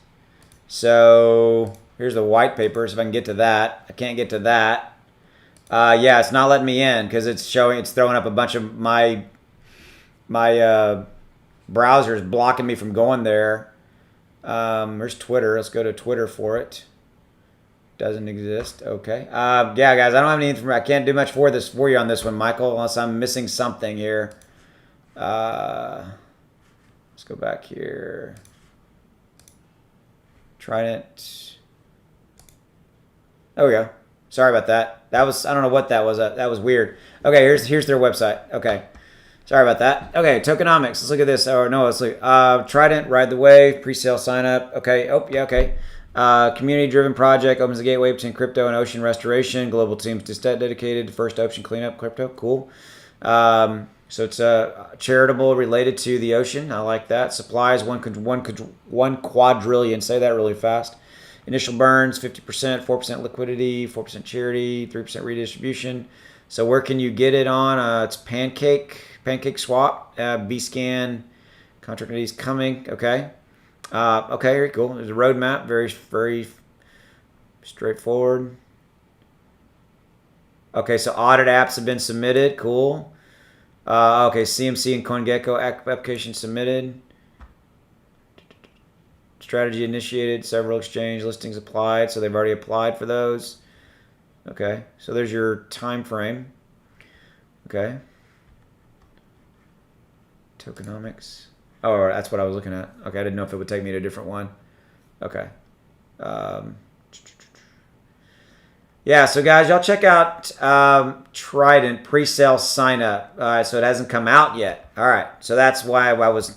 So here's the white papers. If I can get to that, I can't get to that. Yeah, it's not letting me in because it's throwing up a bunch of my browser's blocking me from going there. There's Twitter. Let's go to Twitter for it. Doesn't exist. Okay. Yeah, guys, I don't have any information. I can't do much for you on this one, Michael, unless I'm missing something here. Let's go back here. Trident. There we go. Sorry about that. I don't know what that was. That was weird. Okay, here's their website. Okay. Sorry about that. Okay, tokenomics. Let's look at this. Oh, no, let's look. Trident, ride the wave, pre-sale sign up. Okay. Oh, yeah, okay. Community-driven project opens the gateway between crypto and ocean restoration. Global teams dedicated to first ocean cleanup crypto. Cool. So it's charitable related to the ocean. I like that. Supplies, one quadrillion. Say that really fast. Initial burns, 50%, 4% liquidity, 4% charity, 3% redistribution. So where can you get it on? It's Pancake Swap, B-Scan, contract IDs coming. Okay. Okay, very cool. There's a roadmap, very, very straightforward. Okay, so audit apps have been submitted. Cool. Okay, CMC and CoinGecko application submitted. Strategy initiated, several exchange listings applied, so they've already applied for those. Okay, so there's your time frame. Okay. Tokenomics. Oh, that's what I was looking at. Okay, I didn't know if it would take me to a different one. Okay. Yeah, so guys, y'all check out Trident pre-sale sign up. So it hasn't come out yet. All right, so that's why I was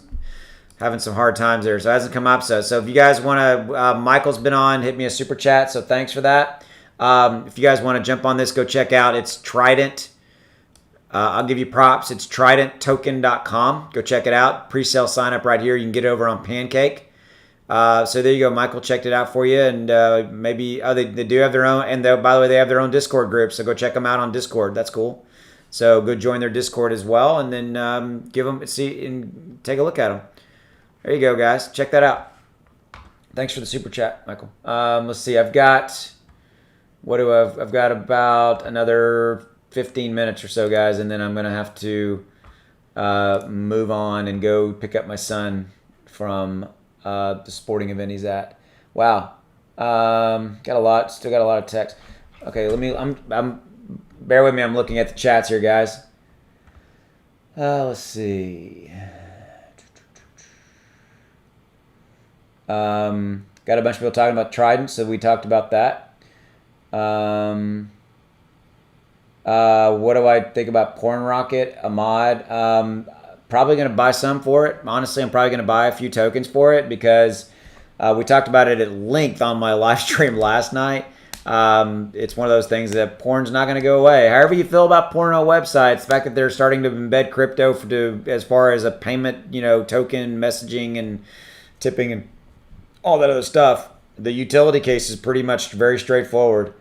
having some hard times there. So it hasn't come up. So if you guys want to, Michael's been on, hit me a super chat. So thanks for that. If you guys want to jump on this, go check out. It's Trident. I'll give you props. It's tridenttoken.com. Go check it out. Pre-sale sign up right here. You can get it over on Pancake. So there you go. Michael checked it out for you. And maybe they do have their own. And by the way, they have their own Discord group. So go check them out on Discord. That's cool. So go join their Discord as well. And then see and take a look at them. There you go, guys. Check that out. Thanks for the super chat, Michael. Let's see. I've got about another 15 minutes or so, guys, and then I'm going to have to move on and go pick up my son from the sporting event he's at. Wow. Still got a lot of text. Okay, bear with me. I'm looking at the chats here, guys. Let's see. Got a bunch of people talking about Trident, so we talked about that. What do I think about Porn Rocket, Ahmad? Probably going to buy some for it. Honestly, I'm probably going to buy a few tokens for it because we talked about it at length on my live stream last night. It's one of those things that porn's not going to go away. However you feel about porno websites, the fact that they're starting to embed crypto as far as a payment, token messaging and tipping and all that other stuff, the utility case is pretty much very straightforward.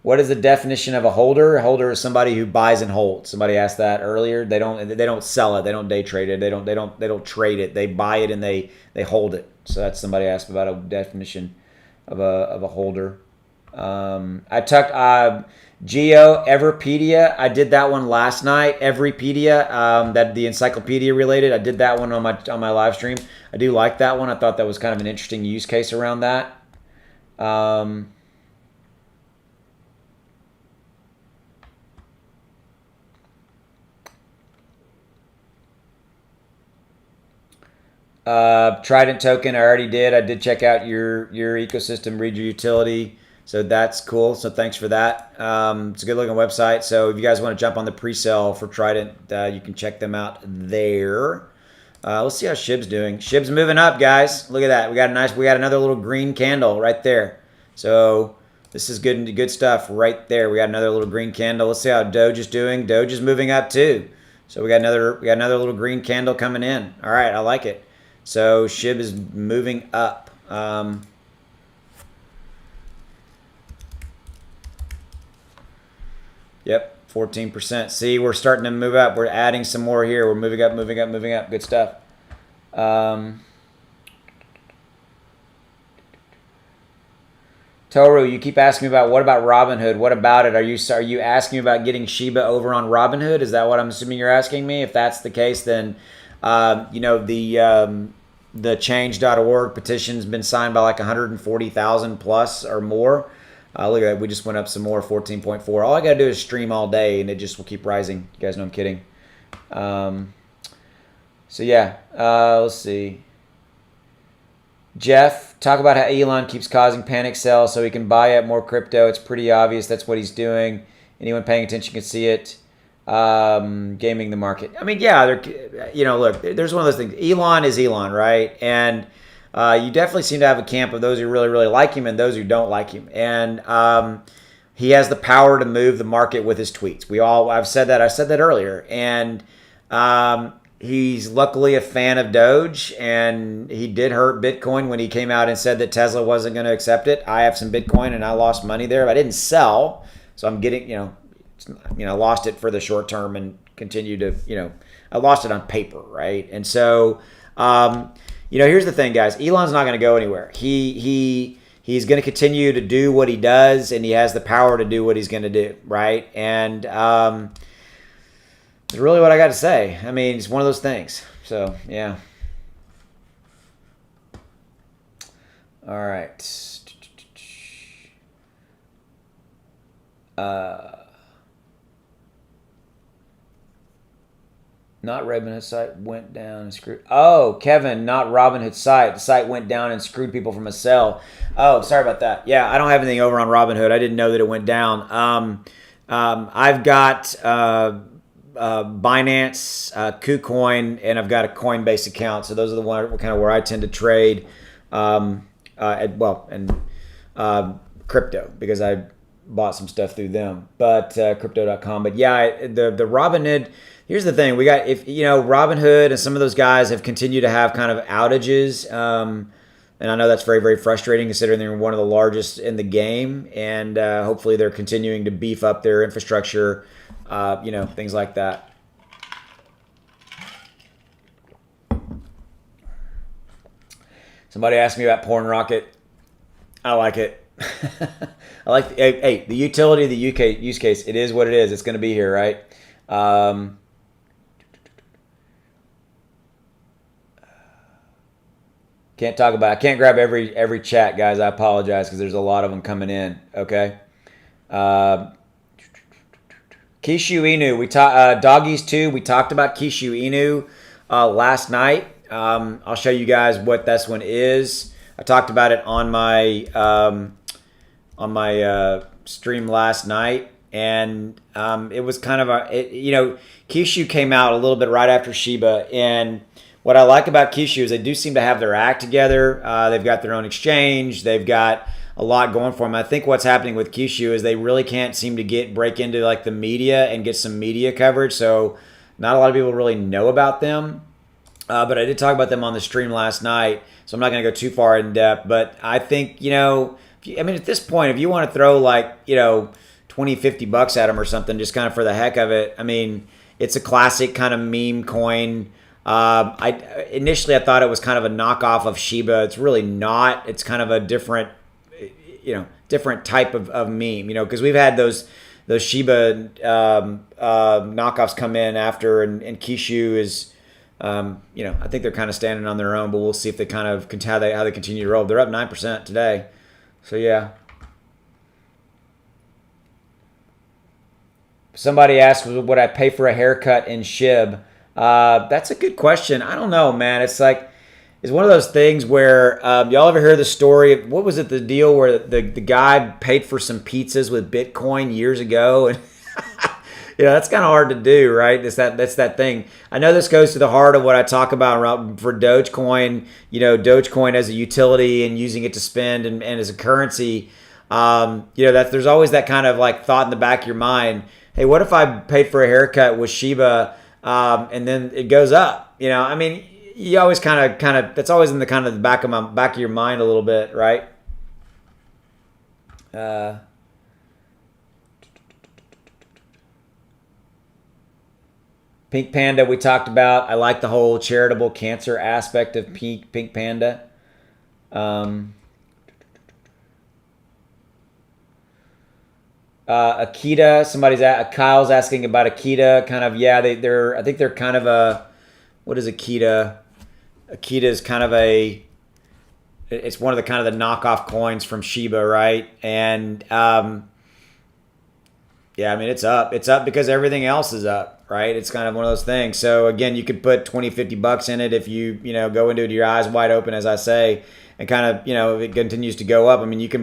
What is the definition of a holder? A holder is somebody who buys and holds. Somebody asked that earlier. They don't sell it. They don't day trade it. They don't trade it. They buy it and they hold it. So that's somebody asked about a definition of a holder. I talked Geo Everpedia. I did that one last night. Everpedia, that the encyclopedia related. I did that one on my live stream. I do like that one. I thought that was kind of an interesting use case around that. Trident token, I already did. I did check out your ecosystem, read your utility. So that's cool. So thanks for that. It's a good looking website. So if you guys want to jump on the pre-sale for Trident, you can check them out there. Let's see how Shib's doing. Shib's moving up, guys. Look at that. We got another little green candle right there. So This is good stuff right there. We got another little green candle. Let's see how Doge is doing. Doge is moving up too. So we got another little green candle coming in. All right, I like it. So Shiv is moving up. Yep, 14%. See, we're starting to move up. We're adding some more here. We're moving up, moving up, moving up. Good stuff. Toru, you keep asking me about what about Robinhood? What about it? Are you asking about getting Shiba over on Robinhood? Is that what I'm assuming you're asking me? If that's the case, then the change.org petition's been signed by like 140,000 plus or more. Look at that. We just went up some more, 14.4. All I got to do is stream all day, and it just will keep rising. You guys know I'm kidding. So, yeah. Let's see. Jeff, talk about how Elon keeps causing panic sells so he can buy up more crypto. It's pretty obvious that's what he's doing. Anyone paying attention can see it. Gaming the market. I mean, yeah, look, there's one of those things. Elon is Elon, right? And you definitely seem to have a camp of those who really, really like him and those who don't like him. And he has the power to move the market with his tweets. I said that earlier. And he's luckily a fan of Doge, and he did hurt Bitcoin when he came out and said that Tesla wasn't going to accept it. I have some Bitcoin, and I lost money there. But I didn't sell, so I'm getting, I lost it for the short term and continue to, I lost it on paper, right? And so, here's the thing, guys. Elon's not going to go anywhere. He's going to continue to do what he does, and he has the power to do what he's going to do, right? And that's really what I got to say. I mean, it's one of those things. So, yeah. All right. Not Robinhood's site went down and screwed. Oh, Kevin, not Robinhood's site. The site went down and screwed people from a sell. Oh, sorry about that. Yeah, I don't have anything over on Robinhood. I didn't know that it went down. I've got Binance, KuCoin, and I've got a Coinbase account. So those are the one kind of where I tend to trade, crypto, because I bought some stuff through them. But crypto.com. But yeah, the Robinhood. Here's the thing: Robinhood and some of those guys have continued to have kind of outages. And I know that's very, very frustrating considering they're one of the largest in the game. And hopefully they're continuing to beef up their infrastructure. Things like that. Somebody asked me about Porn Rocket. I like it. I like the utility of the UK use case. It is what it is. It's going to be here, right? Can't grab every chat, guys. I apologize because there's a lot of them coming in. Okay. Kishu Inu, Doggies 2. We talked about Kishu Inu last night. I'll show you guys what this one is. I talked about it on my stream last night, and it was kind of Kishu came out a little bit right after Shiba, and what I like about Kishu is they do seem to have their act together. They've got their own exchange. They've got a lot going for them. I think what's happening with Kishu is they really can't seem to break into like the media and get some media coverage. So not a lot of people really know about them. But I did talk about them on the stream last night, so I'm not going to go too far in depth. But I think, at this point, if you want to throw like, $20-$50 at them or something, just kind of for the heck of it, I mean, it's a classic kind of meme coin. Initially I thought it was kind of a knockoff of Shiba. It's really not. It's kind of a different type of meme, because we've had those Shiba knockoffs come in after, and Kishu is, I think they're kind of standing on their own, but we'll see if they kind of how they continue to roll. They're up 9% today, so yeah. Somebody asked, would I pay for a haircut in Shib? That's a good question. I don't know, man. It's one of those things where y'all ever hear the story? What was it? The deal where the guy paid for some pizzas with Bitcoin years ago, and that's kind of hard to do, right? That's that thing. I know this goes to the heart of what I talk about for Dogecoin. Dogecoin as a utility and using it to spend and as a currency. That there's always that kind of like thought in the back of your mind. Hey, what if I paid for a haircut with Shiba, and then it goes up? You always kind of that's always in the kind of the back of your mind a little bit, right? Pink Panda we talked about. I like the whole charitable cancer aspect of Pink Panda. Akita, Kyle's asking about Akita. Kind of, yeah, I think they're kind of a, what is Akita? Akita is kind of it's one of the kind of the knockoff coins from Shiba, right? And it's up. It's up because everything else is up, right? It's kind of one of those things. So again, you could put 20, 50 bucks in it if you go into it with your eyes wide open, as I say, and kind of, if it continues to go up. You can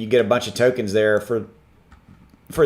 you get a bunch of tokens there for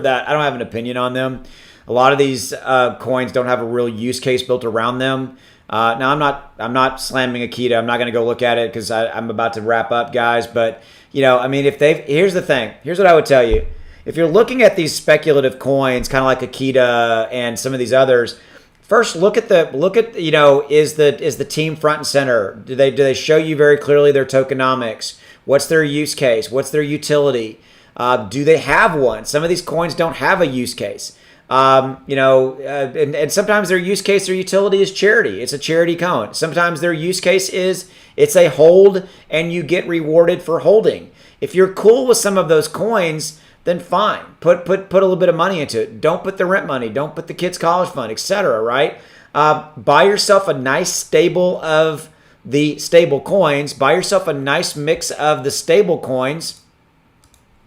that. I don't have an opinion on them. A lot of these coins don't have a real use case built around them. Now I'm not slamming Akita. I'm not going to go look at it because I'm about to wrap up, guys. But here's the thing. Here's what I would tell you. If you're looking at these speculative coins, kind of like Akita and some of these others, first look at is the team front and center? Do they show you very clearly their tokenomics? What's their use case? What's their utility? Do they have one? Some of these coins don't have a use case. And sometimes their use case or utility is charity. It's a charity coin. Sometimes their use case is it's a hold and you get rewarded for holding. If you're cool with some of those coins, then fine. Put a little bit of money into it. Don't put the rent money. Don't put the kids' college fund, etc. Right? Buy yourself a nice stable of the stable coins. Buy yourself a nice mix of the stable coins.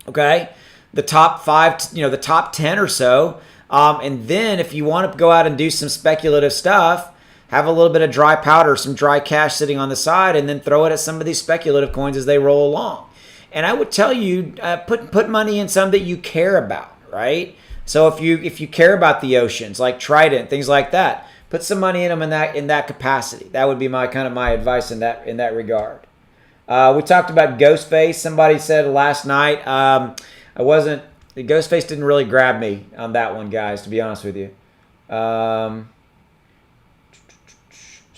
Okay, the top 5, the top 10 or so. And then if you want to go out and do some speculative stuff, have a little bit of dry powder, some dry cash sitting on the side, and then throw it at some of these speculative coins as they roll along. And I would tell you, put money in some that you care about, right? So if you care about the oceans, like Trident, things like that, put some money in them in that capacity. That would be my advice in that regard. We talked about Ghostface. Somebody said last night, Ghostface didn't really grab me on that one, guys, to be honest with you. So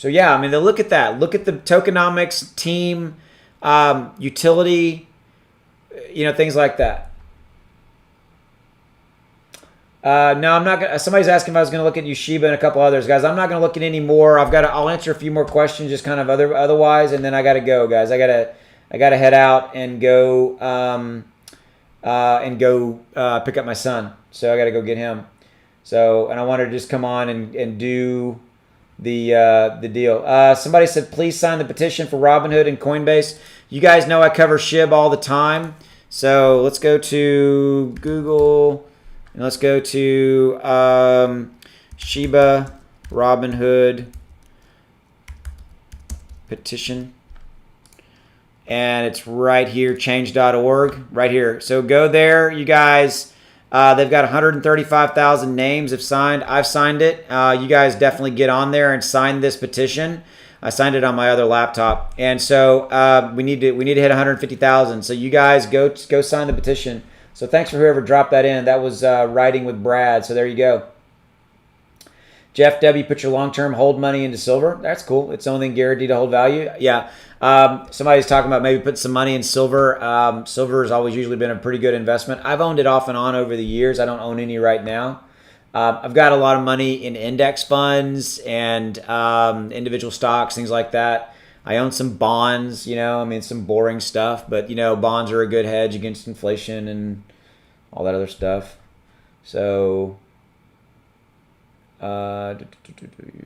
yeah, look at that. Look at the tokenomics, team, utility, things like that. No, I'm not gonna. Somebody's asking if I was going to look at Shiba and a couple others, guys. I'm not going to look at any more. I'll answer a few more questions, just kind of otherwise, and then I got to go, guys. I gotta head out and go pick up my son. So I got to go get him. So, and I wanted to just come on and do the deal. Somebody said, please sign the petition for Robinhood and Coinbase. You guys know I cover SHIB all the time. So let's go to Google and let's go to Shiba Robinhood petition. And it's right here, change.org, right here. So go there, you guys. They've got 135,000 names have signed. I've signed it. You guys definitely get on there and sign this petition. I signed it on my other laptop, and so we need to hit 150,000. So you guys go sign the petition. So thanks for whoever dropped that in. That was Writing with Brad. So there you go. Jeff W, put your long-term hold money into silver. That's cool. It's the only thing guaranteed to hold value. Yeah. Somebody's talking about maybe put some money in silver. Silver has always usually been a pretty good investment. I've owned it off and on over the years. I don't own any right now. I've got a lot of money in index funds and individual stocks, things like that. I own some bonds, some boring stuff, but bonds are a good hedge against inflation and all that other stuff. So yeah,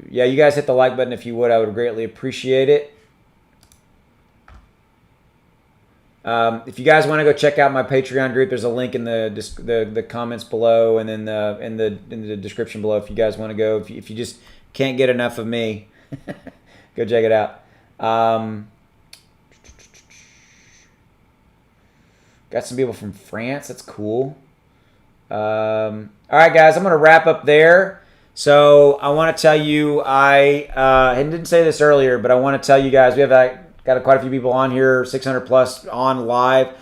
you guys hit the like button if you would. I would greatly appreciate it. If you guys want to go check out my Patreon group, there's a link in the comments below, and then in the description below. If you guys want to go, if you just can't get enough of me, go check it out. Got some people from France. That's cool. All right, guys, I'm gonna wrap up there. So I want to tell you, I didn't say this earlier, but I want to tell you guys we have got quite a few people on here, 600 plus on live.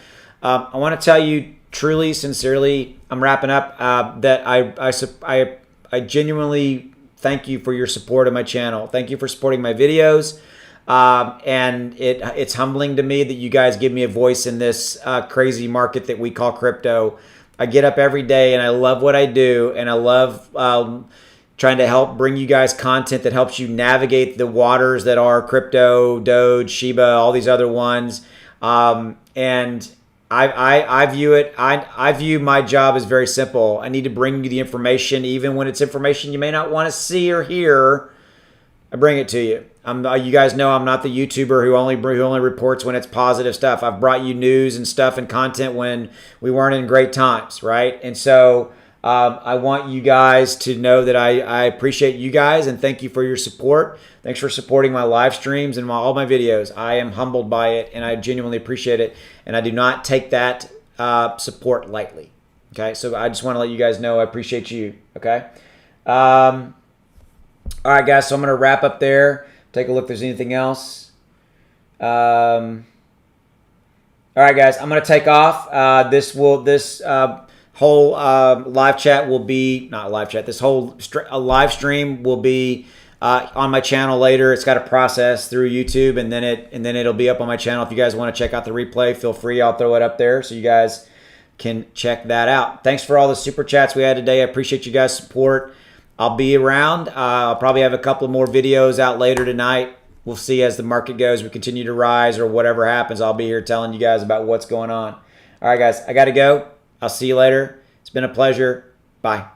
I want to tell you truly, sincerely, I'm wrapping up, that I genuinely thank you for your support of my channel. Thank you for supporting my videos. And it's humbling to me that you guys give me a voice in this crazy market that we call crypto. I get up every day and I love what I do, and I love trying to help bring you guys content that helps you navigate the waters that are crypto, Doge, Shiba, all these other ones. And I view it. I view my job as very simple. I need to bring you the information, even when it's information you may not want to see or hear. I bring it to you. You guys know I'm not the YouTuber who only reports when it's positive stuff. I've brought you news and stuff and content when we weren't in great times, right? And so I want you guys to know that I appreciate you guys and thank you for your support. Thanks for supporting my live streams and all my videos. I am humbled by it and I genuinely appreciate it. And I do not take that support lightly. Okay, so I just want to let you guys know I appreciate you. Okay. All right, guys. So I'm going to wrap up there. Take a look if there's anything else. All right, guys. I'm going to take off. This whole live chat will be not live chat. This whole live stream will be on my channel later. It's got to process through YouTube, and then it'll be up on my channel. If you guys want to check out the replay, feel free. I'll throw it up there so you guys can check that out. Thanks for all the super chats we had today. I appreciate you guys' support. I'll be around. I'll probably have a couple more videos out later tonight. We'll see as the market goes. We continue to rise or whatever happens. I'll be here telling you guys about what's going on. All right, guys. I got to go. I'll see you later. It's been a pleasure. Bye.